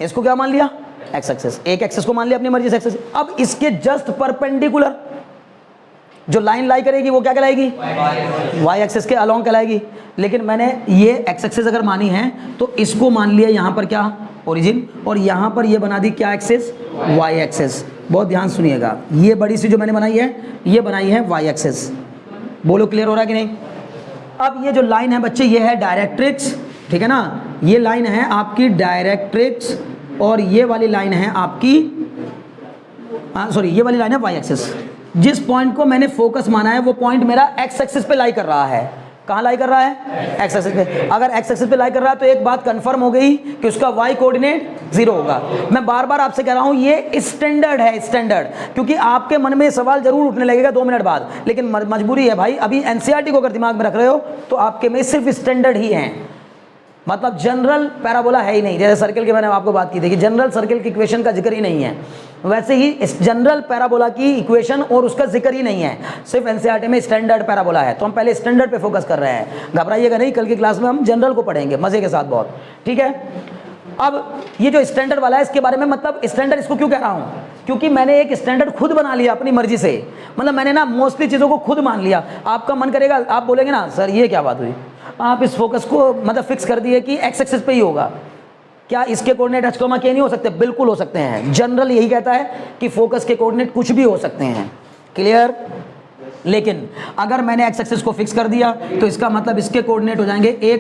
इसको क्या मान लिया? X axis. एक एक्सिस को मान लिया अपनी मर्जी से एक्सिस। अब इसके जस्ट परपेंडिकुलर जो लाइन लाई करेगी वो क्या कहलाएगी? वाई एक्सिस के अलोंग कहलाएगी। लेकिन मैंने ये एक्स एक्सिस अगर मानी है तो इसको मान लिया यहाँ पर क्या? ओरिजिन। और यहाँ पर ये बना दी क्या एक्सिस? Y axis. बहुत ध्यान सुनिएगा, ये बड़ी सी जो मैंने बनाई है ये बनाई है वाई एक्सिस। बोलो क्लियर हो रहा है कि नहीं? अब ये जो लाइन है बच्चे ये है डायरेक्ट्रिक्स, ठीक है ना। ये लाइन है आपकी डायरेक्ट्रिक्स और ये वाली लाइन है आपकी सॉरी ये वाली लाइन है वाई एक्सिस। जिस पॉइंट को मैंने फोकस माना है वो पॉइंट मेरा एक्स एक्सिस पे लाई कर रहा है। कहाँ लाई कर रहा है? एक्स एक्सिस पे। अगर एक्स एक्सिस पे लाई कर रहा है तो एक बात कंफर्म हो गई कि उसका वाई कोऑर्डिनेट 0 होगा। मैं बार बार आपसे कह रहा हूं ये स्टैंडर्ड है, स्टैंडर्ड, क्योंकि आपके मन में सवाल जरूर उठने लगेगा 2 मिनट बाद, लेकिन मजबूरी है भाई, अभी एनसीईआरटी को अगर दिमाग में रख रहे हो तो आपके में सिर्फ स्टैंडर्ड ही हैं, मतलब जनरल पैराबोला है ही नहीं। जैसे सर्कल की मैंने आपको बात की थी कि जनरल सर्कल की इक्वेशन का जिक्र ही नहीं है, वैसे ही इस जनरल पैराबोला की इक्वेशन और उसका जिक्र ही नहीं है, सिर्फ एनसीईआरटी में स्टैंडर्ड पैराबोला है। तो हम पहले स्टैंडर्ड पे फोकस कर रहे हैं, घबराइएगा नहीं, कल की क्लास में हम जनरल को पढ़ेंगे मजे के साथ बहुत, ठीक है। अब ये जो स्टैंडर्ड वाला है इसके बारे में, मतलब स्टैंडर्ड इसको क्यों कह रहा हूँ? क्योंकि मैंने एक स्टैंडर्ड खुद बना लिया अपनी मर्जी से, मतलब मैंने ना मोस्टली चीज़ों को खुद मान लिया। आपका मन करेगा, आप बोलेंगे ना सर ये क्या बात हुई, आप इस फोकस को मतलब फिक्स कर दिए कि एक्स एक्सिस पे ही होगा, क्या इसके कोऑर्डिनेट h, k नहीं हो सकते? बिल्कुल हो सकते हैं। जनरल यही कहता है कि फोकस के कोऑर्डिनेट कुछ भी हो सकते हैं। क्लियर? लेकिन अगर मैंने एक्स एक्सिस को फिक्स कर दिया तो इसका मतलब इसके कोऑर्डिनेट हो जाएंगे a,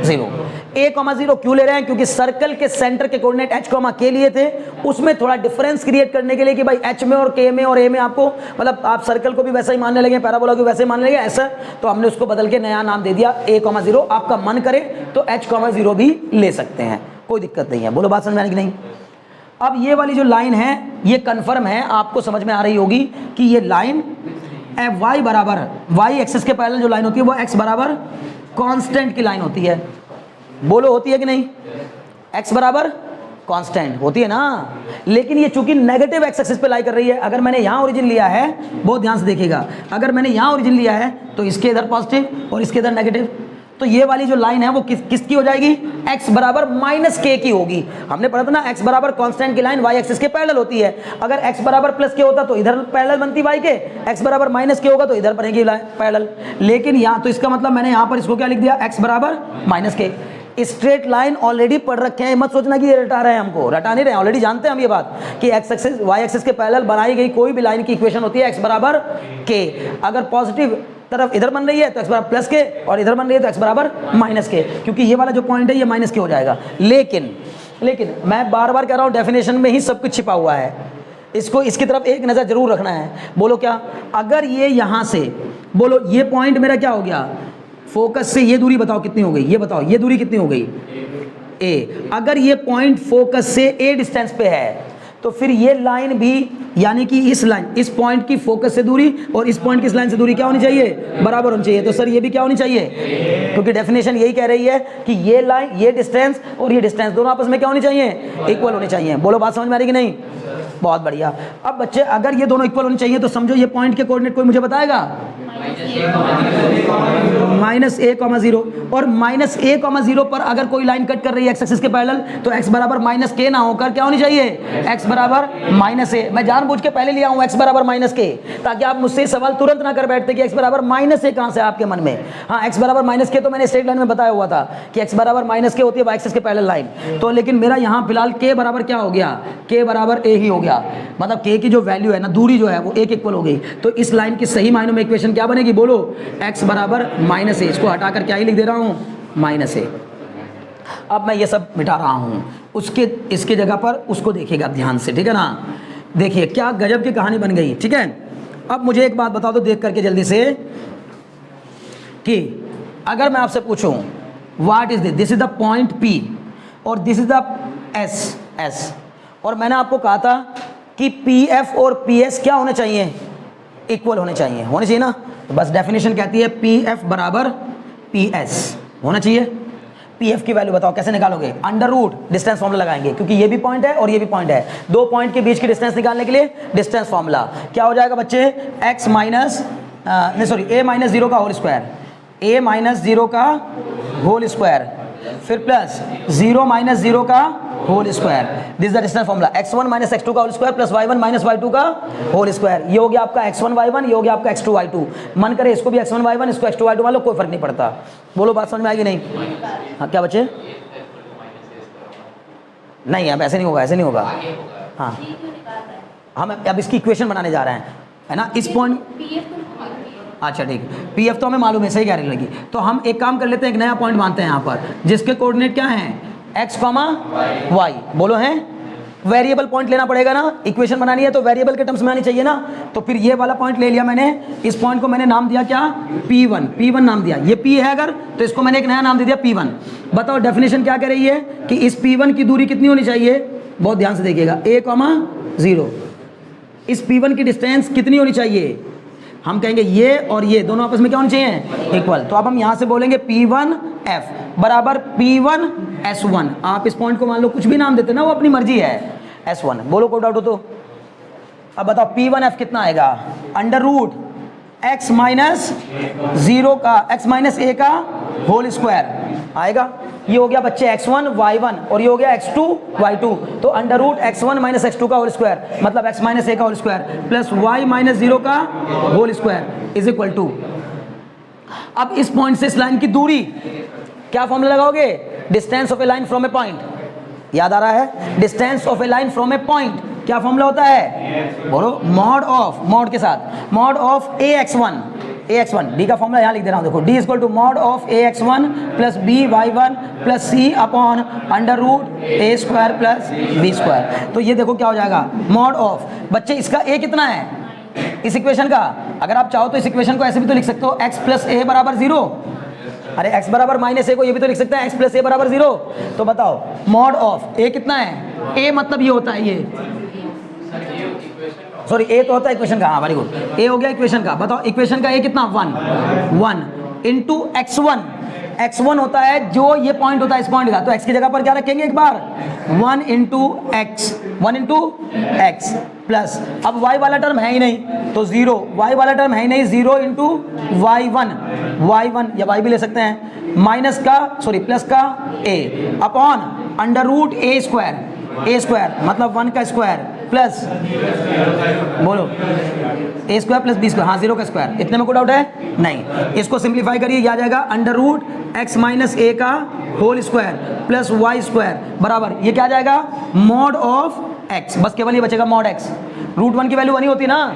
0। a, 0 क्यों ले रहे हैं? क्योंकि सर्कल के सेंटर के कोऑर्डिनेट h, k लिए थे, उसमें थोड़ा डिफरेंस क्रिएट करने के लिए कि भाई h में और k में और a में आपको, मतलब आप सर्कल को भी वैसा ही मानने लगे, पैराबोला को वैसे ही मानने लगे ऐसा, तो हमने उसको बदल के नया नाम दे दिया a, 0। आपका मन करे तो h, 0 भी ले सकते हैं, कोई दिक्कत नहीं है। बोलो बात समझ में आने की नहीं? अब ये वाली जो लाइन है ये कंफर्म है, आपको समझ में आ रही होगी कि ये लाइन y बराबर y एक्सिस के पैरेलल जो लाइन होती है वो x बराबर कांस्टेंट की लाइन होती है। बोलो होती है कि नहीं? x बराबर कांस्टेंट होती है ना। लेकिन ये चूंकि नेगेटिव x एक्सिस पे लाई कर रही है, अगर मैंने यहाँ ओरिजिन लिया है, बहुत ध्यान से देखिएगा, अगर मैंने यहाँ ओरिजिन लिया है तो इसके इधर पॉजिटिव और इसके इधर नेगेटिव, तो ये वाली जो लाइन है वो किसकी हो जाएगी? x बराबर -k की होगी। हमने पढ़ा था ना x बराबर कांस्टेंट की लाइन y एक्सिस के पैरेलल होती है। अगर x बराबर +k होता तो इधर पैरेलल बनती y के, x बराबर -k होगा तो इधर बनेगी पैरेलल। लेकिन यहाँ तो इसका मतलब मैंने यहाँ पर इसको क्या लिख दिया? x बराबर -k। स्ट्रेट लाइन ऑलरेडी पढ़ रखे हैं, मत सोचना कि ये रटा रहे हैं, हमको रटा नहीं रहे, ऑलरेडी जानते हैं हम ये बात कि x एक्सिस y एक्सिस के पैरेलल बनाई गई कोई भी लाइन की इक्वेशन होती है x बराबर k। अगर पॉजिटिव तरफ इधर बन रही है तो x बराबर +k और इधर बन रही है तो x बराबर -k, क्योंकि ये वाला जो पॉइंट है ये -k हो जाएगा। लेकिन मैं बार बार कह रहा हूँ डेफिनेशन में ही सब कुछ छिपा हुआ है, इसको इसकी तरफ एक नज़र जरूर रखना है। बोलो क्या? अगर ये यहाँ से, बोलो ये पॉइंट मेरा क्या हो गया? फोकस से ये दूरी बताओ कितनी हो गई, ये बताओ ये दूरी कितनी हो गई? a। अगर ये पॉइंट फोकस से a डिस्टेंस पे है तो फिर ये लाइन भी, यानी कि इस लाइन, इस पॉइंट की फोकस से दूरी और इस पॉइंट की इस लाइन से दूरी क्या होनी चाहिए, बराबर होनी चाहिए। तो सर ये भी क्या होनी चाहिए, क्योंकि डेफिनेशन यही कह रही है कि ये लाइन, ये डिस्टेंस और ये डिस्टेंस दोनों आपस में क्या होनी चाहिए, इक्वल होनी चाहिए। बोलो बात समझ में आ रही कि नहीं, बहुत बढ़िया। अब बच्चे अगर ये दोनों इक्वल होनी चाहिए तो समझो ये पॉइंट के कोऑर्डिनेट कोई मुझे बताएगा, -a,0 और -a,0 पर अगर कोई लाइन कट कर रही है एक्स एक्सिस के पैरेलल तो x बराबर -k ना होकर क्या होनी चाहिए, x बराबर -a। मैं जानबूझ के पहले लिया हूं x बराबर -k, ताकि आप मुझसे सवाल तुरंत ना कर बैठते कि x बराबर -a कहां से आपके मन में। हाँ, x बराबर -k तो मैंने स्ट्रेट लाइन में बताया हुआ था कि x बराबर -k होती है y एक्सिस के पैरेलल लाइन, तो लेकिन मेरा यहाँ फिलहाल k बराबर क्या हो गया, k बराबर a ही हो गया। मतलब k की जो वैल्यू है ना, दूरी जो है वो एक इक्वल हो गई। तो इस लाइन की सही मायनों में इक्वेशन क्या बनेगी, बोलो, x बराबर -a। इसको हटाकर क्या ही लिख दे रहा हूँ, -a। अब मैं ये सब मिटा रहा हूँ, उसके इसके जगह पर उसको देखिएगा ध्यान से, ठीक है ना। देखिए क्या गजब की कहानी बन गई, ठीक है। अब मुझे एक बात बता दो देख करके जल्दी से, कि अगर मैं आपसे पूछूं what is this is the point P और दिस इज द S, और मैंने आपको कहा था कि PF और PS क्या होने चाहिए, इक्वल होने चाहिए, होने चाहिए ना। तो बस डेफिनेशन कहती है PF बराबर PS होना चाहिए। PF की वैल्यू बताओ कैसे निकालोगे, अंडर रूट डिस्टेंस फॉर्मूला लगाएंगे, क्योंकि ये भी पॉइंट है और ये भी पॉइंट है। दो पॉइंट के बीच की डिस्टेंस निकालने के लिए डिस्टेंस फॉर्मूला क्या हो जाएगा बच्चे, a -0 का होल स्क्वायर, a -0 का होल स्क्वायर, फिर प्लस 0 - 0 का whole square. This is the distance formula, x1 - x2 का whole square plus y1 - y2 का होल स्क्वायर। ये हो गया आपका x1 y1, ये हो गया आपका x2 y2। मन करे इसको भी x1 y1, इसको x2 y2 मान लो, कोई फर्क नहीं पड़ता। बोलो बात समझ में आएगी नहीं। हाँ क्या बच्चे, नहीं अब ऐसे नहीं होगा, ऐसे नहीं होगा। हाँ हम अब इसकी इक्वेशन बनाने जा रहे हैं, है ना, इस पॉइंट। अच्छा ठीक, PF तो हमें मालूम है, सही कह रही लगी। तो हम एक काम कर लेते हैं, एक नया पॉइंट मानते हैं यहाँ पर, जिसके कोऑर्डिनेट क्या हैं, x, y। बोलो हैं, वेरिएबल पॉइंट लेना पड़ेगा ना, इक्वेशन बनानी है तो वेरिएबल के टर्म्स में आनी चाहिए ना। तो फिर ये वाला पॉइंट ले लिया मैंने, इस पॉइंट को मैंने नाम दिया क्या, P1 नाम दिया। ये P है अगर, तो इसको मैंने एक नया नाम दे दिया P1। बताओ डेफिनेशन क्या कह रही है कि इस P1 की दूरी कितनी होनी चाहिए, बहुत ध्यान से देखिएगा, a,0। इस P1 की डिस्टेंस कितनी होनी चाहिए, हम कहेंगे ये और ये दोनों आपस में क्या होने चाहिए, इक्वल। तो अब हम यहाँ से बोलेंगे P1F बराबर P1S1। आप इस पॉइंट को मान लो कुछ भी नाम देते ना, वो अपनी मर्जी है, S1। बोलो कोई डाउट हो तो। अब बताओ P1F कितना आएगा, अंडर रूट x -0 का, x -a का होल स्क्वायर आएगा। ये हो गया बच्चे x1 y1 और ये हो गया x2 y2। तो अंडर रूट x1 - x2 का होल स्क्वायर मतलब x -a का होल स्क्वायर प्लस y -0 का whole square is equal to. अब इस पॉइंट से इस लाइन की दूरी, क्या फॉर्मूला लगाओगे, distance of a line from a point. याद आ रहा है, distance of a line from a point क्या फॉर्मूला होता है, बोलो, मॉड के साथ मॉड ऑफ ax1 डी का फॉर्मूला यहाँ लिख दे रहा हूँ, देखो, d equal to mod of ax1 plus by1 plus c upon under root a square plus b square. तो ये देखो क्या हो जाएगा, मॉड ऑफ, बच्चे इसका a कितना है इस इक्वेशन का, अगर आप चाहो तो इस इक्वेशन को ऐसे भी तो लिख सकते हो, x प्लस a बराबर 0। अरे x बराबर -a को ये भी तो लिख सकते हैं, x प्लस a बराबर 0। तो बताओ मॉड ऑफ a कितना है, a मतलब ये होता है, ये सॉरी a तो होता है इक्वेशन का, हाँ वेरी गुड, a हो गया इक्वेशन का। बताओ इक्वेशन का a कितना, 1 इंटू x1 होता है जो ये पॉइंट होता है इस पॉइंट का, तो x की जगह पर क्या रखेंगे एक बार, 1 इंटू x प्लस, अब y वाला टर्म है ही नहीं तो 0, y वाला टर्म है ही नहीं, 0 इंटू y1 या y भी ले सकते हैं, माइनस का सॉरी प्लस का a upon under root a square मतलब 1 का स्क्वायर प्लस, बोलो, a square plus b square, हाँ 0 का स्क्वायर। इतने में कोई डाउट है नहीं, इसको सिंप्लीफाई करिए, ये आ जाएगा under root x minus a का whole square plus y square बराबर, ये क्या आ जाएगा, मॉड ऑफ x। बस केवल ये बचेगा मॉड x, रूट 1 की वैल्यू 1 ही होती है ना,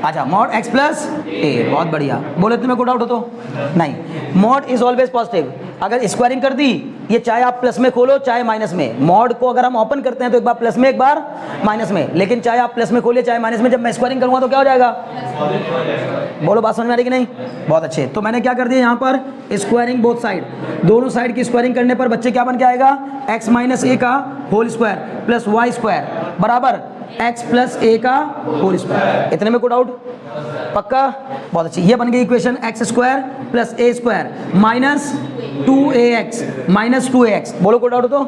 अच्छा मॉड x प्लस a, बहुत बढ़िया। बोले इतने में कोई डाउट हो तो नहीं, मॉड इज ऑलवेज पॉजिटिव। अगर स्क्वायरिंग कर दी, ये चाहे आप प्लस में खोलो चाहे माइनस में, मॉड को अगर हम ओपन करते हैं तो एक बार प्लस में एक बार माइनस में, लेकिन चाहे आप प्लस में खोलिए चाहे माइनस में, जब मैं स्क्वायरिंग करूंगा तो क्या हो जाएगा, बोलो बात समझ में आ रही कि नहीं, बहुत अच्छे। तो मैंने क्या कर दिया यहाँ पर, स्क्वायरिंग बोथ साइड, दोनों साइड की स्क्वायरिंग करने पर बच्चे क्या बन के आएगा, x माइनस a का whole square plus y square बराबर x प्लस ए का होल स्क्वायर। इतने में कोई डाउट? पक्का? बहुत अच्छी। ये बन गई equation X square plus A square minus 2ax minus 2ax। बोलो कोई डाउट हो तो?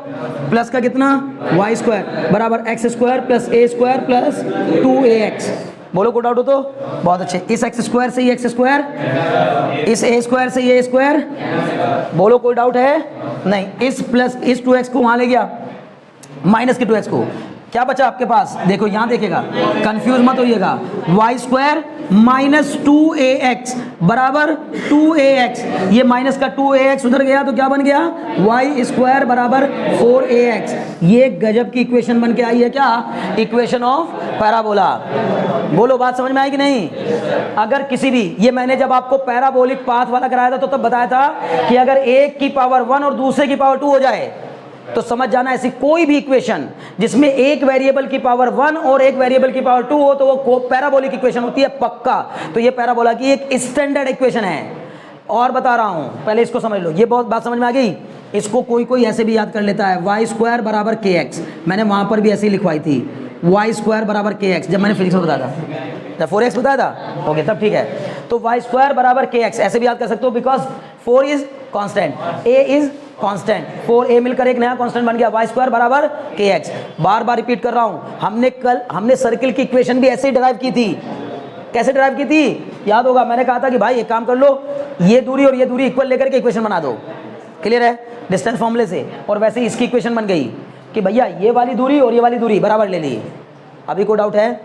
प्लस का कितना? y स्क्वायर बराबर x square plus A square plus 2ax। बोलो कोई डाउट हो तो? बहुत अच्छे। इस एक्स स्क्वायर से ये एक्स स्क्वायर, इस ए स्क्वायर से ये स्क्वायर। बोलो कोई डाउट है? नहीं। इस प्लस इस 2x को वहां ले गया, माइनस के 2x को, क्या बचा आपके पास? देखो यहां देखेगा, कंफ्यूज मत होइएगा। वाई स्क्वायर माइनस 2ax बराबर 2ax। ये माइनस का 2ax उधर गया तो क्या बन गया? वाई स्क्वायर बराबर 4ax। ये गजब की इक्वेशन बन के आई है। क्या? Equation of parabola. बोलो बात समझ में आई कि नहीं? अगर किसी भी, ये मैंने जब आपको पैराबोलिक पाथ वाला कराया था तो तब बताया था कि अगर एक की पावर 1 और दूसरे की पावर 2 हो जाए तो समझ जाना ऐसी कोई भी इक्वेशन जिसमें एक वेरिएबल की पावर 1 और एक वेरिएबल की पावर 2 हो तो वो पैराबोलिक इक्वेशन होती है पक्का। तो ये पैराबोला की एक स्टैंडर्ड इक्वेशन है। और बता रहा हूं, पहले इसको समझ लो। ये बहुत बात समझ में आ गई? इसको कोई कोई ऐसे भी याद कर लेता है, वाई स्क्वायर बराबर के एक्स। मैंने वहां पर भी ऐसे ही लिखवाई थी, वाई स्क्वायर बराबर के एक्स, जब मैंने फिजिक्स में बताया था, जब 4x बताया था। ओके तब ठीक है। तो वाई स्क्वायर बराबर के एक्स ऐसे भी याद कर सकते हो, because 4 is constant, a is constant, 4a मिलकर एक नया कांस्टेंट बन गया, वाई स्क्वायर बराबर kx। बार बार रिपीट कर रहा हूं, हमने सर्किल की इक्वेशन भी ऐसे ही डिराइव की थी। कैसे डिराइव की थी? याद होगा, मैंने कहा था कि भाई एक काम कर लो, ये दूरी और ये दूरी इक्वल लेकर के इक्वेशन बना दो। क्लियर है? डिस्टेंस फॉर्मूले से। और वैसे ही इसकी इक्वेशन बन गई कि भैया ये वाली दूरी और ये वाली दूरी बराबर ले ली। अभी कोई डाउट है?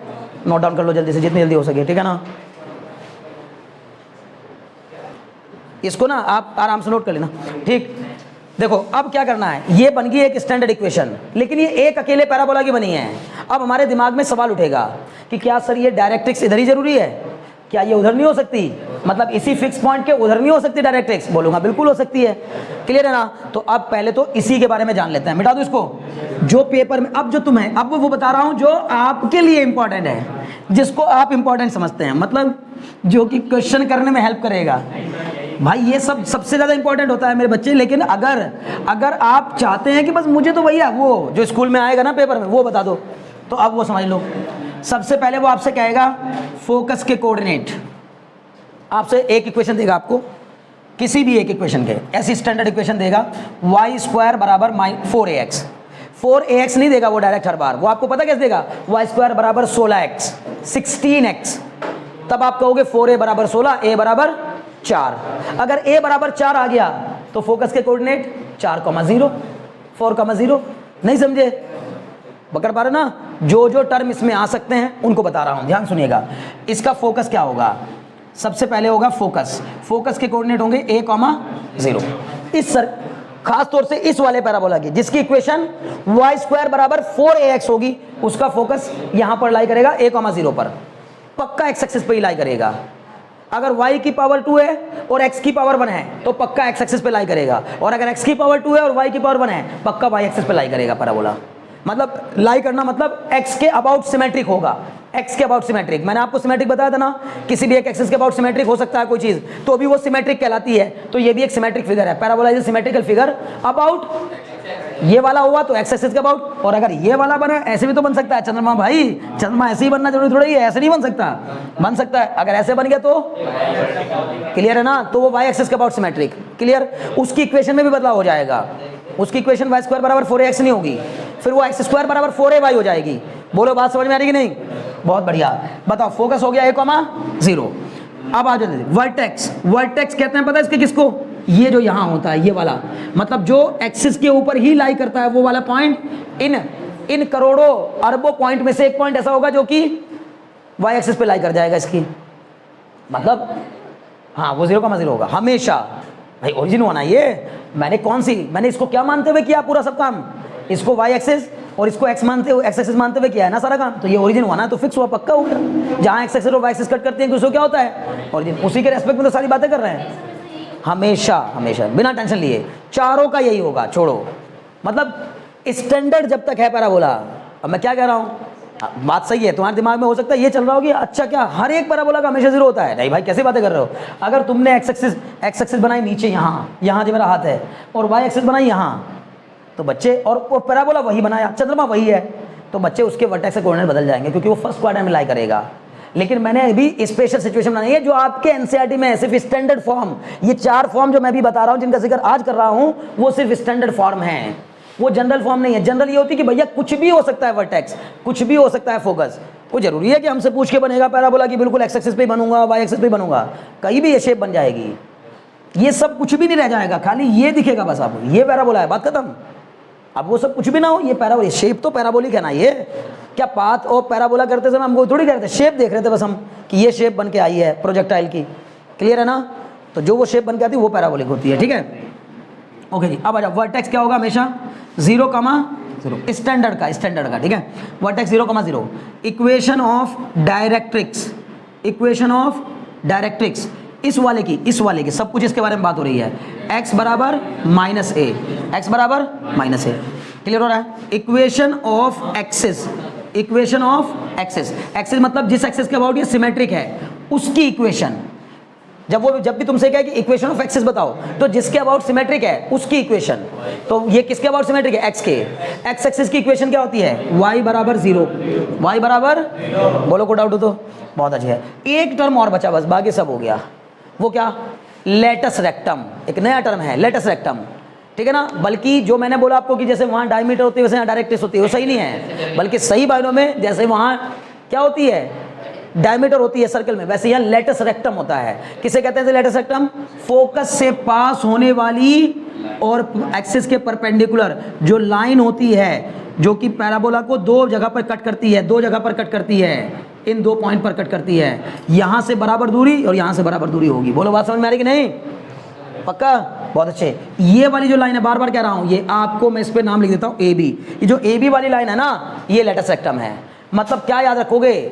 नोट डाउन कर लो जल्दी से, जितनी जल्दी हो सके, ठीक है ना? इसको ना आप आराम से नोट कर लेना, ठीक? देखो अब क्या करना है, ये बन गई एक स्टैंडर्ड इक्वेशन, लेकिन ये एक अकेले पैराबोला की बनी है। अब हमारे दिमाग में सवाल उठेगा कि क्या सर ये डायरेक्ट्रिक्स इधर ही जरूरी है? क्या ये उधर नहीं हो सकती? मतलब इसी फिक्स पॉइंट के उधर नहीं हो सकती डायरेक्ट्रिक्स? बोलूंगा बिल्कुल हो सकती है। क्लियर है ना? तो अब पहले तो इसी के बारे में जान लेते हैं। मिटा दो इसको, जो पेपर में अब जो तुम्हें, अब वो बता रहा हूं जो आपके लिए इंपॉर्टेंट है, जिसको आप इंपॉर्टेंट समझते हैं, मतलब जो कि क्वेश्चन करने में हेल्प करेगा। भाई ये सब सबसे ज़्यादा इंपॉर्टेंट होता है मेरे बच्चे। लेकिन अगर आप चाहते हैं कि बस मुझे तो भैया वो जो स्कूल में आएगा ना पेपर में वो बता दो, तो अब वो समझ लो। सबसे पहले वो आपसे कहेगा फोकस के कोऑर्डिनेट। आपसे एक इक्वेशन देगा आपको, किसी भी एक इक्वेशन के, ऐसी स्टैंडर्ड इक्वेशन देगा, वाई स्क्वायर बराबर 4ax। 4ax नहीं देगा वो डायरेक्ट हर बार, वो आपको पता कैसे देगा? वाई स्क्वायर बराबर 16x, 16x। तब आप कहोगे 4a बराबर 16, a बराबर 4। अगर a बराबर 4 आ गया तो फोकस के कोऑर्डिनेट 4,0, 4,0। नहीं समझे? पकड़ पा रहे ना? जो जो टर्म इसमें आ सकते हैं उनको बता रहा हूं, ध्यान सुनिएगा। इसका फोकस क्या होगा? सबसे पहले होगा फोकस के कोऑर्डिनेट होंगे a,0। इस सर खास तौर से इस वाले पैराबोला की जिसकी इक्वेशन वाई स्क्वायर बराबर 4ax होगी, उसका फोकस यहां पर लाई करेगा a,0 पर, पक्का एक्स एक्सिस पे ही लाई करेगा। अगर y की पावर 2 है और x की पावर 1 है तो पक्का x एक्सिस पे लाई करेगा, और अगर x की पावर 2 है और y की पावर 1 है पक्का y एक्सिस पे लाई करेगा पैराबोला। मतलब लाई करना मतलब x के अबाउट सिमेट्रिक होगा, x के अबाउट सिमेट्रिक। मैंने आपको सिमेट्रिक बताया था ना, किसी भी एक एक्सिस के अबाउट सिमेट्रिक हो सकता है कोई चीज, तो भी वो सिमेट्रिक कहलाती है। तो ये भी एक सिमेट्रिक फिगर है, parabola is symmetrical figure about, ये वाला हुआ तो एक्स एक्सिस के अबाउट। और अगर ये वाला बना, ऐसे भी तो बन सकता है चंद्रमा भाई, चंद्रमा ऐसे ही बनना जरूरी थोड़ा ही है, ऐसे नहीं बन सकता, बन सकता है। अगर ऐसे बन गया तो क्लियर है ना? तो वो वाई एक्सिस के अबाउट सिमेट्रिक। क्लियर? उसकी इक्वेशन में भी बदलाव हो जाएगा, उसकी इक्वेशन वाई स्क्वायर बराबर 4ax नहीं होगी, फिर वो एक्स स्क्वायर बराबर 4ay हो जाएगी। बोलो बात समझ में आ रही कि नहीं? बहुत बढ़िया। बताओ फोकस हो गया a,0। अब आ जाते वर्टेक्स। वर्टेक्स कहते हैं पता है इसके किसको? ये जो यहां होता है ये वाला, मतलब जो एक्सिस के ऊपर ही लाई करता है वो वाला पॉइंट। इन करोड़ों अरबों पॉइंट में से एक पॉइंट ऐसा होगा जो कि वाई एक्सिस पे लाई कर जाएगा इसकी, मतलब हाँ वो 0,0 होगा हमेशा। भाई ओरिजिन होना ये, मैंने इसको क्या मानते हुए किया पूरा सब काम? इसको वाई एक्सिस और इसको एक्स एक्सिस मानते हुए किया है ना सारा काम, तो ये ओरिजिन हुआ ना, तो फिक्स हुआ, पक्का हो गया। जहाँ एक्स एक्सिस और वाई एक्सिस कट करते हैं तो क्या होता है? ओरिजिन। उसी के रेस्पेक्ट में तो सारी बातें कर रहे हैं, हमेशा हमेशा बिना टेंशन लिए। चारों का यही होगा, छोड़ो, मतलब स्टैंडर्ड जब तक है पैराबोला। अब मैं क्या कह रहा हूँ, बात सही है, तुम्हारे दिमाग में हो सकता है ये चल रहा होगी, अच्छा क्या हर एक पैराबोला का हमेशा 0 होता है? नहीं भाई कैसे बातें कर रहे हो? अगर तुमने एक्स एक्सिस बनाई नीचे यहाँ जो मेरा हाथ है, और वाई एक्सिस बनाई यहाँ, तो बच्चे और पैराबोला वही बनाया, चंद्रमा वही है, तो बच्चे उसके वर्टेक्स के कोऑर्डिनेट बदल जाएंगे क्योंकि वो फर्स्ट क्वाड्रेंट में लाई करेगा। लेकिन मैंने अभी स्पेशल सिचुएशन बनाई है जो आपके एनसीईआरटी में है, सिर्फ स्टैंडर्ड फॉर्म। ये 4 फॉर्म जो मैं भी बता रहा हूं, जिनका जिक्र आज कर रहा हूं, वो सिर्फ स्टैंडर्ड फॉर्म है, वो जनरल फॉर्म नहीं है। जनरल ये होती है कि भैया कुछ भी हो सकता है वर्टेक्स, कुछ भी हो सकता है फोकस। वो जरूरी है कि हमसे पूछ के बनेगा पैराबोला की बिल्कुल एक्स एक्सिस पे बनूंगा, वाई एक्सिस पे बनूंगा, कहीं भी ये शेप बन जाएगी। ये सब कुछ भी नहीं रह जाएगा, खाली ये दिखेगा बस आपको, ये पैराबोला है, बात खत्म। अब वो सब कुछ भी ना हो, ये पैराबोला, शेप तो पैराबोलिक है ना। ये क्या पाथ और पैराबोला करते समय हमको थोड़ी करते, शेप देख रहे थे बस हम कि ये शेप बन के आई है प्रोजेक्टाइल की, क्लियर है ना। तो जो वो शेप बन के आती है वो पैराबोलिक होती है, ठीक है। ओके जी, अब आ जाओ, वर्टेक्स क्या होगा हमेशा 0,0, स्टैंडर्ड का, ठीक है। Vertex 0,0, equation of directrix, equation of directrix इस वाले की सब कुछ इसके बारे में बात हो रही है। x बराबर -a, x बराबर -a, क्लियर हो रहा है। Equation of axis, equation of axis, axis मतलब जिस एक्सिस के अबाउट ये सिमेट्रिक है उसकी इक्वेशन। जब भी तुमसे कहे कि इक्वेशन ऑफ एक्सिस बताओ, तो जिसके अबाउट सिमेट्रिक है उसकी इक्वेशन। तो ये किसके अबाउट सिमेट्रिक है, x के। एक्स एक्सिस की इक्वेशन क्या होती है, y बराबर 0, y बराबर, बोलो को डाउट हो तो बहुत अच्छी है। एक टर्म और बचा बस, बाकी सब हो गया। वो क्या, लेटस रेक्टम, एक नया टर्म है लेटस रेक्टम, ठीक है ना। बल्कि जो मैंने बोला आपको कि जैसे वहाँ डायमीटर होती है वैसे यहाँ डायरेक्ट्रिक्स होती है, वो सही नहीं है। बल्कि सही मायनों में जैसे वहाँ क्या होती है, डायमीटर होती है सर्कल में, वैसे यहाँ लेटस रेक्टम होता है। किसे कहते हैं लेटस रेक्टम, फोकस से पास होने वाली और एक्सिस के परपेंडिकुलर जो लाइन होती है, जो कि पैराबोला को 2 जगह पर कट करती है, 2 जगह पर कट करती है, इन 2 पॉइंट पर कट करती है। यहां से बराबर दूरी और यहां से बराबर दूरी होगी। बोलो बात समझ में आ रही कि नहीं, पक्का, बहुत अच्छे। ये वाली जो लाइन है, बार बार कह रहा हूं, ये आपको मैं इस पे नाम लिख देता हूं AB। ये जो AB वाली लाइन है ना, ये लेटस रेक्टम है। मतलब क्या याद रखोगे,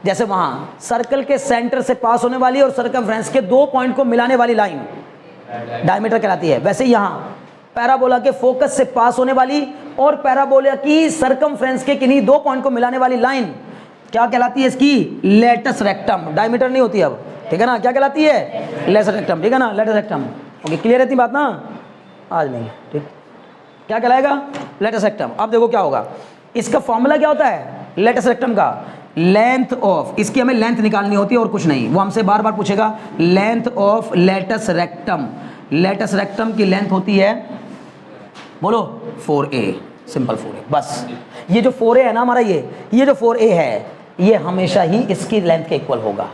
जैसे वहां सर्कल के सेंटर से पास होने वाली और सर्कमफ्रेंस के 2 पॉइंट को मिलाने वाली लाइन डायमीटर कहलाती है, वैसे यहां पैराबोला के फोकस से पास होने वाली और पैराबोला की सर्कमफ्रेंस के किन्हीं 2 पॉइंट को मिलाने वाली लाइन क्या कहलाती है, इसकी लेटस रेक्टम। डायमीटर नहीं होती अब, ठीक है ना, क्या कहलाती है, लेटस रेक्टम, ठीक है ना, लेटस रेक्टम। ओके, क्लियर रहती बात ना, आज नहीं, ठीक। क्या कहलाएगा, लेटस रेक्टम। अब देखो क्या होगा, इसका फॉर्मूला क्या होता है लेटस रेक्टम का, लेंथ ऑफ, इसकी हमें लेंथ निकालनी होती है और कुछ नहीं। वो हमसे बार बार पूछेगा, length of latus rectum, latus rectum की लेंथ होती है, बोलो 4a, सिंपल 4a, बस। ये जो 4a है ना हमारा, ये जो 4a है, ये हमेशा ही इसकी लेंथ के इक्वल होगा,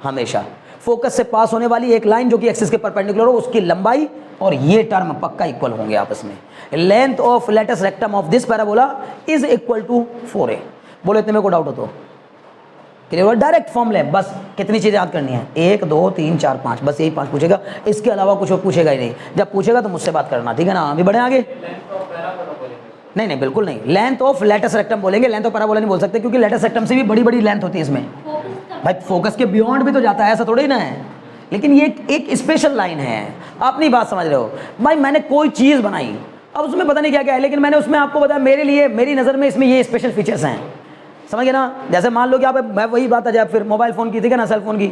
हमेशा। फोकस से पास होने वाली एक लाइन जो कि एक्सिस के परपेंडिकुलर हो, उसकी लंबाई और ये टर्म पक्का इक्वल होंगे आपस में। Length of latus rectum of this parabola is equal to 4a। बोलो इतने में को डाउट हो तो क्लियर, डायरेक्ट फॉर्मूला है, बस कितनी चीजें याद करनी है, 1 2 3 4 5, बस यही 5 पूछेगा, इसके अलावा कुछ पूछेगा ही नहीं। जब पूछेगा तो मुझसे बात करना, ठीक है ना। अभी बढ़े आगे, नहीं बिल्कुल नहीं, लेंथ ऑफ लेटस रेक्टम बोलेंगे, लेंथ ऑफ पैराबोला नहीं बोल सकते, क्योंकि लेटस रेक्टम से भी बड़ी बड़ी लेंथ होती है इसमें। भाई फोकस के बियॉन्ड भी तो जाता है, ऐसा थोड़ी ना है। लेकिन ये एक स्पेशल लाइन है, आप नहीं बात समझ रहे हो। भाई मैंने कोई चीज़ बनाई, अब उसमें पता नहीं क्या क्या है, लेकिन मैंने उसमें आपको बताया मेरे लिए, मेरी नज़र में इसमें ये स्पेशल फीचर्स हैं, समझ गए ना। जैसे मान लो कि आप, मैं वही बात आ जाए फिर मोबाइल फ़ोन की, ठीक है ना, सेल फोन की।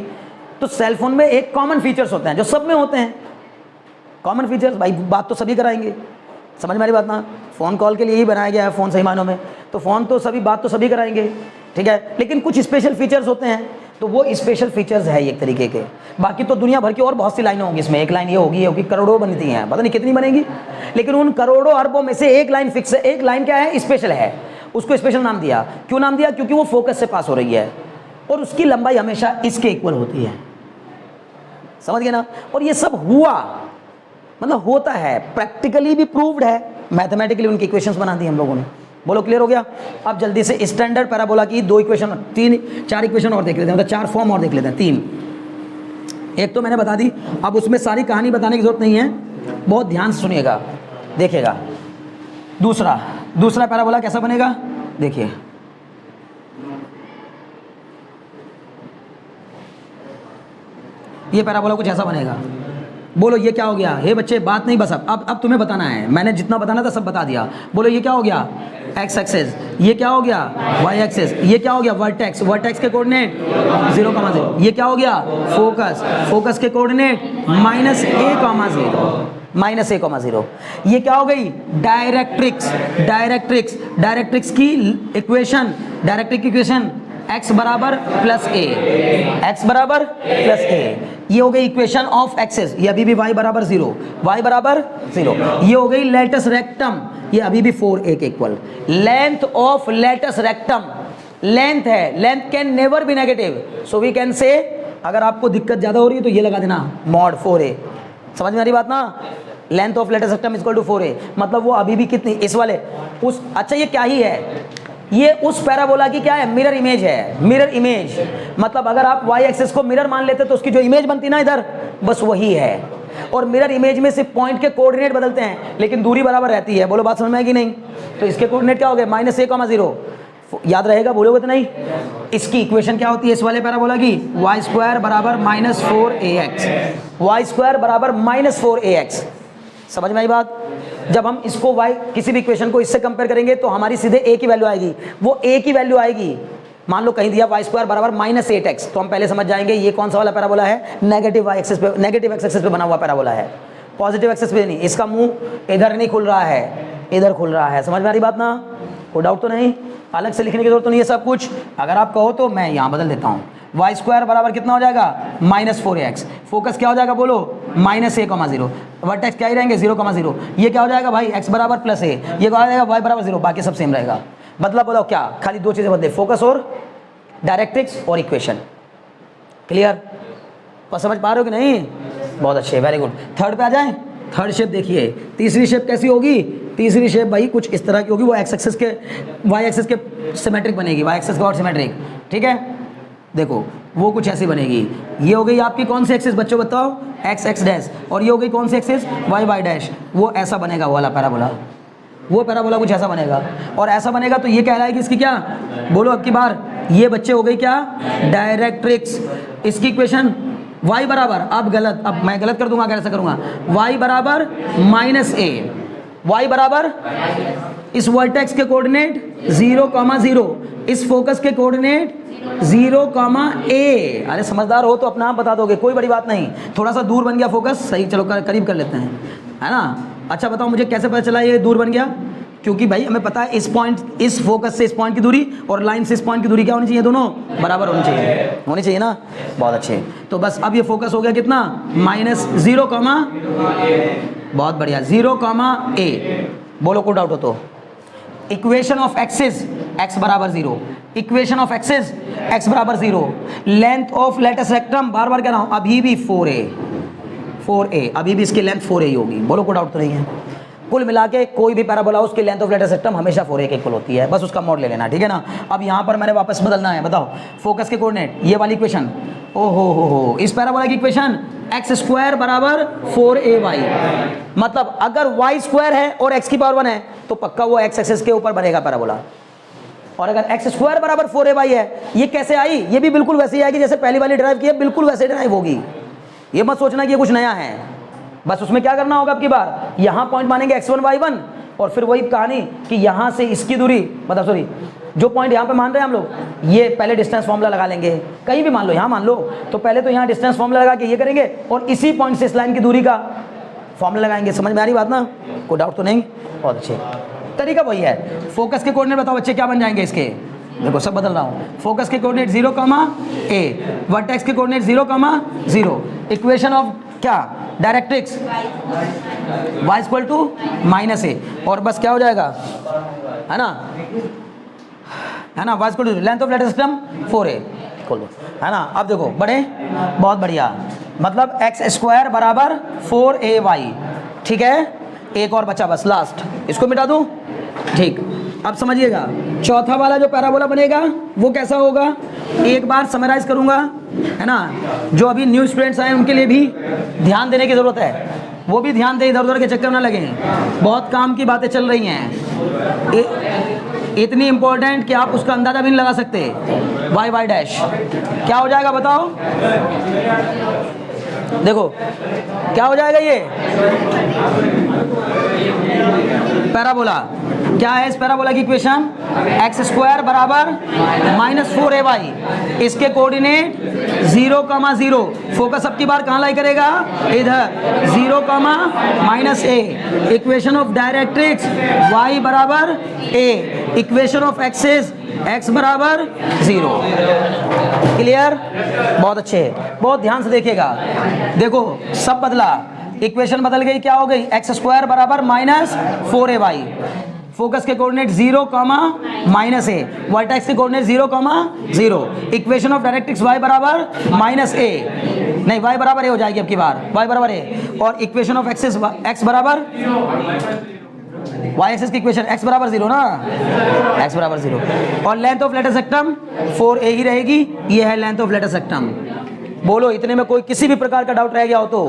तो सेल फोन में एक कॉमन फीचर्स होते हैं जो सब में होते हैं, कॉमन फीचर्स। भाई बात तो सभी कराएंगे, समझ में आ रही बात ना। फ़ोन कॉल के लिए ही बनाया गया है फ़ोन, सही मायनों में। तो फ़ोन तो सभी, बात तो सभी कराएंगे, ठीक है। लेकिन कुछ स्पेशल फीचर्स होते हैं, तो वो स्पेशल फीचर्स है एक तरीके के। बाकी तो दुनिया भर की और बहुत सी लाइनें होंगी इसमें। एक लाइन ये होगी, करोड़ों बनती हैं, पता नहीं कितनी बनेगी, लेकिन उन करोड़ों अरबों में से एक लाइन फिक्स है। एक लाइन क्या है, स्पेशल है, उसको स्पेशल नाम दिया। क्यों नाम दिया, क्योंकि वो फोकस से पास हो रही है और उसकी लंबाई हमेशा इसके इक्वल होती है, समझ गए ना। और ये सब हुआ, मतलब होता है, प्रैक्टिकली भी प्रूव्ड है, मैथमेटिकली उनकी इक्वेशंस बना दी हम लोगों ने। बोलो क्लियर हो गया। अब जल्दी से स्टैंडर्ड पैराबोला की 2 इक्वेशन, 4 इक्वेशन और देख लेते हैं, मतलब 4 फॉर्म और देख लेते हैं। 3, एक तो मैंने बता दी, अब उसमें सारी कहानी बताने की जरूरत नहीं है, बहुत ध्यान से सुनिएगा, देखिएगा। दूसरा पैराबोला कैसा बनेगा, देखिए। ये पैराबोला कुछ ऐसा बनेगा। बोलो ये क्या हो गया, हे बच्चे बात नहीं, बस अब तुम्हें बताना है, मैंने जितना बताना था सब बता दिया। बोलो ये क्या हो गया, एक्स एक्सिस, ये क्या हो गया, वाई एक्सिस, ये क्या हो गया, वर्टेक्स, वर्टेक्स के कोऑर्डिनेट 0,0, ये क्या हो गया, फोकस, फोकस के कोऑर्डिनेट -a,0, माइनस ए कॉमा 0। ये क्या हो गई? डायरेक्ट्रिक्स। डायरेक्ट्रिक्स की इक्वेशन, x बराबर प्लस ए, x बराबर प्लस ए, ये हो गई इक्वेशन ऑफ एक्सेस। ये अभी भी y बराबर 0, ये हो गई लेटस रेक्टम, ये अभी भी 4a के इक्वल। Length of latus rectum, length है, length can never be negative, so we can say, अगर आपको दिक्कत ज्यादा हो रही है तो ये लगा देना मॉड 4a। समझ में आ रही बात ना? Length of latus rectum equal to 4a, मतलब वो अभी भी कितनी, इस वाले उस, अच्छा ये क्या ही है, ये उस पैराबोला की क्या है? मिरर इमेज है। मिरर इमेज मतलब अगर आप y एक्सिस को मिरर मान लेते तो उसकी जो इमेज बनती ना इधर, बस वही है। और मिरर इमेज में सिर्फ पॉइंट के कोऑर्डिनेट बदलते हैं लेकिन दूरी बराबर रहती है। बोलो बात समझ में आएगी नहीं? तो इसके कोऑर्डिनेट क्या हो गए? माइनस ए कॉमा 0, याद रहेगा? बोलोगे तो नहीं? इसकी इक्वेशन क्या होती है इस वाले पैराबोला की? वाई स्क्वायर बराबर माइनस 4ax, वाई स्क्वायर बराबर माइनस 4ax। समझ में आई बात? जब हम इसको y, किसी भी इक्वेशन को इससे कंपेयर करेंगे तो हमारी सीधे a की वैल्यू आएगी, वो a की वैल्यू आएगी। मान लो कहीं दिया वाई स्क्वायर बराबर माइनस 8x, तो हम पहले समझ जाएंगे ये कौन सा वाला पैराबोला है? नेगेटिव y एक्सिस पे, नेगेटिव x एक्सिस पे बना हुआ पैराबोला है, पॉजिटिव एक्सिस पे नहीं। इसका मुंह इधर नहीं खुल रहा है, इधर खुल रहा है। समझ में आ रही बात ना? कोई डाउट तो नहीं? अलग से लिखने की जरूरत तो नहीं है सब कुछ। अगर आप कहो तो मैं यहाँ बदल देता हूँ। वाई स्क्वायर बराबर कितना हो जाएगा? Minus 4ax। फोकस क्या हो जाएगा बोलो? माइनस ए कॉमा 0। वर्टेक्स क्या ही रहेंगे? 0,0। ये क्या हो जाएगा भाई? x बराबर प्लस ए। ये क्या हो जाएगा? y बराबर 0। बाकी सब सेम रहेगा। मतलब बोलो क्या? खाली दो चीज़ें बदले, फोकस और डायरेक्ट्रिक्स और इक्वेशन। क्लियर? और समझ पा रहे हो कि नहीं? बहुत अच्छे, वेरी गुड। थर्ड पे आ जाएं। थर्ड शेप देखिए, तीसरी शेप कैसी होगी? तीसरी शेप भाई कुछ इस तरह की होगी, वो एक्स एक्सिस के, वाई एक्सिस के सिमेट्रिक बनेगी, वाई एक्सिस का और सिमेट्रिक। ठीक है, देखो वो कुछ ऐसी बनेगी। ये हो गई आपकी कौन सी एक्सिस बच्चों बताओ? X x dash. और ये हो गई कौन सी एक्सिस? Y y dash. वो ऐसा बनेगा, वो वाला पैराबोला, वो पैराबोला कुछ ऐसा बनेगा। और ऐसा बनेगा तो ये कहलाएगी इसकी क्या? बोलो अब की बार। ये बच्चे हो गई क्या? डायरेक्ट्रिक्स। इसकी इक्वेशन y बराबर, अब गलत, अब मैं गलत कर दूंगा अगर ऐसा करूंगा, y बराबर माइनस ए, y बराबर इस वर्टेक्स के कोऑर्डिनेट 0,0, इस फोकस के कोऑर्डिनेट 0,a। अरे समझदार हो तो अपना आप बता दोगे, कोई बड़ी बात नहीं। थोड़ा सा दूर बन गया फोकस, सही, चलो करीब कर लेते हैं, है ना? अच्छा बताओ मुझे कैसे पता चला ये दूर बन गया? क्योंकि भाई हमें पता है इस पॉइंट, इस फोकस से इस पॉइंट की दूरी और लाइन से इस पॉइंट की दूरी क्या होनी चाहिए? दोनों बराबर होनी चाहिए ना? बहुत अच्छे। तो बस अब ये फोकस हो गया कितना? माइनस 0, बहुत बढ़िया, 0,a। बोलो कोई डाउट हो तो? इक्वेशन ऑफ एक्सिस x बराबर 0, इक्वेशन ऑफ एक्सिस x बराबर 0, लेंथ ऑफ लेटस रेक्टम, बार बार कह रहा हूं, अभी भी 4a, अभी भी इसकी लेंथ 4a ही होगी। बोलो कोई डाउट तो नहीं है? कुल मिला के कोई भी पैराबोला उसकी लेंथ ऑफ लेटस रेक्टम हमेशा 4a के इक्वल होती है, बस उसका मोड ले लेना, ठीक है ना? अब यहाँ पर मैंने वापस बदलना है, बताओ फोकस के कोऑर्डिनेट, ये वाली इक्वेशन, ओ हो, इस पैराबोला की इक्वेशन एक्स स्क्वायर बराबर 4ay। मतलब अगर y स्क्वायर है और x की पावर 1 है तो पक्का वो x एक्सिस के ऊपर बनेगा पैराबोला। और अगर एक्स स्क्वायर बराबर 4ay है, ये कैसे आई? ये भी बिल्कुल वैसे ही आएगी जैसे पहली वाली ड्राइव की है, बिल्कुल वैसे ड्राइव होगी। ये मत सोचना कि ये कुछ नया है, बस उसमें क्या करना होगा अब की बार, यहाँ पॉइंट मानेंगे x1 y1 और फिर वही कहानी कि यहाँ से इसकी दूरी, मतलब सॉरी, जो पॉइंट यहाँ पे मान रहे हैं हम लोग, ये पहले डिस्टेंस फॉर्मूला लगा लेंगे, कहीं भी मान लो, यहाँ मान लो, तो पहले तो यहाँ डिस्टेंस फॉर्मूला लगा के ये करेंगे और इसी पॉइंट से इस लाइन की दूरी का फॉर्मूला लगाएंगे। समझ में आ रही बात ना? कोई डाउट तो नहीं? बहुत अच्छे, तरीका वही है। फोकस के कोऑर्डिनेट बताओ बच्चे क्या बन जाएंगे इसके? देखो सब बदल रहा हूँ। फोकस के कोऑर्डिनेट 0,a, वर्टेक्स के कोऑर्डिनेट 0,0, इक्वेशन ऑफ क्या? Directrix y equal to minus A, और बस क्या हो जाएगा, है ना, y equal to length of latus system 4a, खोल दो, है ना? अब देखो बढ़े, बहुत बढ़िया, मतलब एक्स स्क्वायर बराबर 4ay, ठीक है? एक और बचा बस लास्ट, इसको मिटा दूं, ठीक। अब समझिएगा चौथा वाला जो पैराबोला बनेगा वो कैसा होगा, एक बार समराइज करूंगा, है ना? जो अभी न्यू स्टूडेंट्स आए उनके लिए भी ध्यान देने की ज़रूरत है, वो भी ध्यान दें, इधर उधर के चक्कर ना लगे, बहुत काम की बातें चल रही हैं, इतनी इंपॉर्टेंट कि आप उसका अंदाजा भी नहीं लगा सकते। वाई वाई डैश क्या हो जाएगा बताओ? देखो क्या हो जाएगा, ये पैराबोला क्या है इस पैराबोला की इक्वेशन? एक्स स्क्वायर बराबर -4ay, इसके कोऑर्डिनेट 0,0। फोकस अब की बार कहाँ लाई करेगा? इधर 0,-a। Equation of directrix y बराबर a, equation of axis x बराबर 0। क्लियर? बहुत अच्छे, बहुत ध्यान से देखिएगा। देखो सब बदला, इक्वेशन बदल गई, क्या हो गई? एक्स स्क्वायर बराबर -4ay, फोकस के कोऑर्डिनेट 0,-a, वर्टेक्स के coordinate 0,0। Equation of directrix y बराबर -a, नहीं y बराबर a हो जाएगी अब की बार, y बराबर a, और इक्वेशन ऑफ एक्सिस x बराबर y एक्सिस की इक्वेशन x बराबर 0 ना, x बराबर 0, और लेंथ ऑफ लेटर सेक्टम 4a ही रहेगी। ये है लेंथ ऑफ लेटर सेक्टम। बोलो इतने में कोई किसी भी प्रकार का डाउट रह गया हो तो?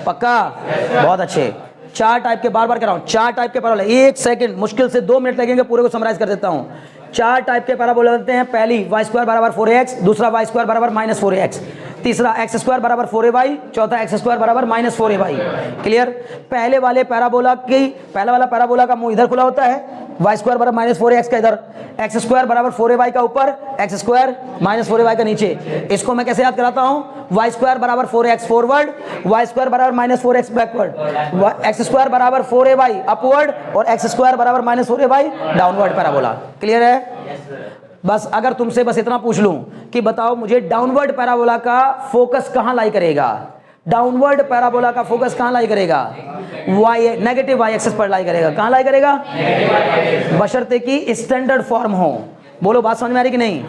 पक्का? बहुत अच्छे। 4 टाइप के, बार बार कह रहा हूँ, 4 टाइप के पैराबोला, 1 सेकंड मुश्किल से 2 मिनट लगेंगे, पूरे को समराइज कर देता हूँ। 4 टाइप के पैराबोला बनते हैं। पहली y स्क्वायर बराबर 4ax, दूसरा y स्क्वायर बराबर -4ax, तीसरा x स्क्वायर बराबर 4ay, चौथा x स्क्वायर बराबर -4ay। क्लियर? पहले वाले पैराबोला की, पहला वाला पैराबोला का मुंह इधर खुला होता है, y स्क्वायर बराबर -4ax का इधर, x स्क्वायर बराबर 4ay का ऊपर, x स्क्वायर -4ay का नीचे। इसको मैं कैसे याद कराता हूँ? y स्क्वायर बराबर 4x फॉरवर्ड, y स्क्वायर बराबर -4x बैकवर्ड, x स्क्वायर बराबर 4ay अपवर्ड, और x स्क्वायर बराबर -4ay डाउनवर्ड पैराबोला। क्लियर है? बस अगर तुमसे बस इतना पूछ लूं कि बताओ मुझे डाउनवर्ड पैराबोला का फोकस कहां लाई करेगा? डाउनवर्ड पैराबोला का फोकस कहां लाई करेगा? नेगेटिव y एक्सिस पर लाई करेगा। कहां लाई करेगा? बशर्ते कि स्टैंडर्ड फॉर्म हो। बोलो बात समझ में आ रही कि नहीं?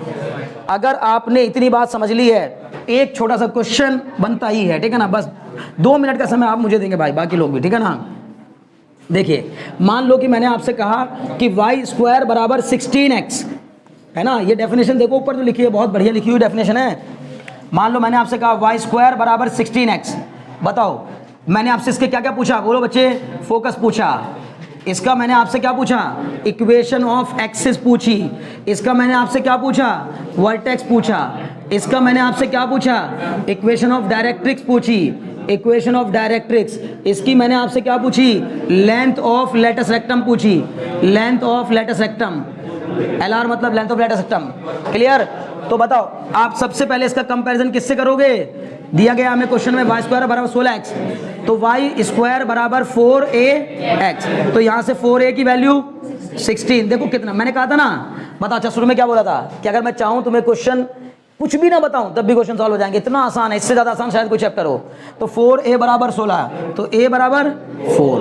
अगर आपने इतनी बात समझ ली है, एक छोटा सा क्वेश्चन बनता ही है, ठीक है ना? बस 2 मिनट का समय आप मुझे देंगे भाई, बाकी लोग भी, ठीक है ना? देखिए मान लो कि मैंने आपसे कहा कि y स्क्वायर बराबर 16x, है ना? ये डेफिनेशन देखो ऊपर जो लिखी है, बहुत बढ़िया लिखी हुई डेफिनेशन है। मान लो मैंने आपसे कहा y स्क्वायर बराबर 16x, बताओ मैंने आपसे इसके क्या क्या पूछा? बोलो बच्चे, फोकस पूछा, इसका मैंने आपसे क्या पूछा? इक्वेशन ऑफ एक्सिस पूछी, इसका मैंने आपसे क्या पूछा? वर्टेक्स पूछा, इसका मैंने आपसे क्या पूछा? इक्वेशन ऑफ डायरेक्ट्रिक्स पूछी, इक्वेशन ऑफ डायरेक्ट्रिक्स, इसकी मैंने आपसे क्या पूछी? लेंथ ऑफ लेटस रेक्टम पूछी, length of latus rectum, LR मतलब length of latus rectum. Clear? तो बताओ आप सबसे पहले इसका कंपैरिजन किससे करोगे? दिया गया हमें क्वेश्चन में y स्क्वायर बराबर 16x, तो y स्क्वायर बराबर 4ax, तो यहाँ से 4a की वैल्यू 16। देखो कितना मैंने कहा था ना, बताओ। अच्छा शुरू में क्या बोला था कि अगर मैं चाहूँ तुम्हें क्वेश्चन कुछ भी ना बताऊं तब भी क्वेश्चन सॉल्व हो जाएंगे, इतना आसान है, इससे ज़्यादा आसान शायद कोई चैप्टर हो। तो 4a बराबर 16, तो a बराबर 4,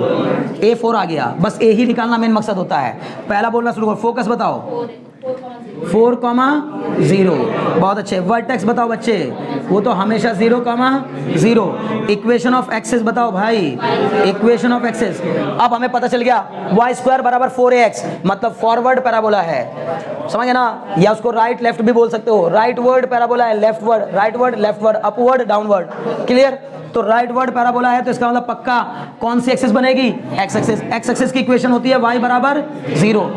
a 4 आ गया, बस a ही निकालना मेन मकसद होता है। पहला बोलना शुरू करो, फोकस बताओ 4,0। बहुत अच्छे। वर्टेक्स बताओ बच्चे, वो तो हमेशा 0,0। इक्वेशन ऑफ एक्सिस बताओ भाई, इक्वेशन ऑफ एक्सिस। अब हमें पता चल गया y स्क्वायर बराबर 4ax, मतलब फॉरवर्ड पैराबोला है, समझे ना? या उसको राइट लेफ्ट भी बोल सकते हो। राइट वर्ड पैराबोला है, left word, right word, left word, upward, downward. Clear? तो राइट वर्ड पैराबोला है, तो इसका मतलब पक्का कौन सी एक्सिस बनेगी? X axis. एक्स एक्सिस की इक्वेशन होती है y बराबर 0।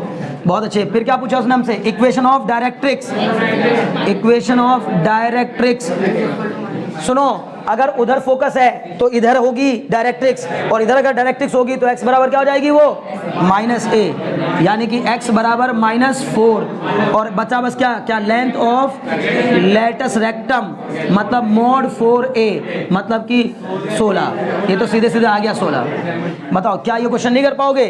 बहुत अच्छे। फिर क्या पूछा उसने हमसे? Equation of directrix, equation of directrix. सुनो, अगर उधर फोकस है तो इधर होगी डायरेक्ट्रिक्स, और इधर अगर डायरेक्ट्रिक्स होगी तो x बराबर क्या हो जाएगी? वो -a, यानी कि x बराबर -4, और बचा बस क्या क्या? लेंथ ऑफ लेटस रेक्टम, मतलब mod 4a, मतलब कि 16। ये तो सीधे सीधे आ गया 16। बताओ क्या ये क्वेश्चन नहीं कर पाओगे?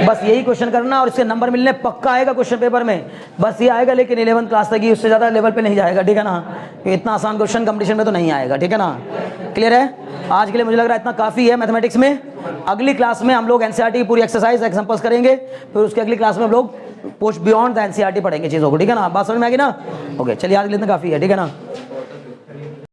बस यही क्वेश्चन करना और इसके नंबर मिलने पक्का आएगा क्वेश्चन पेपर में, बस ये आएगा, लेकिन 11th क्लास तक ही, उससे ज़्यादा लेवल पे नहीं जाएगा, ठीक है ना? इतना आसान क्वेश्चन कंपटीशन में तो नहीं आएगा, ठीक है ना? क्लियर है? आज के लिए मुझे लग रहा है इतना काफ़ी है मैथमेटिक्स में। अगली क्लास में हम लोग एनसीईआरटी की पूरी एक्सरसाइज एग्जांपल्स करेंगे, फिर उसके अगली क्लास में हम लोग पोस्ट बियॉन्ड द एनसीईआरटी पढ़ेंगे चीज़ों को, ठीक है ना? बात समझ में आ गई ना? ओके, चलिए आज के लिए इतना काफ़ी है, ठीक है ना?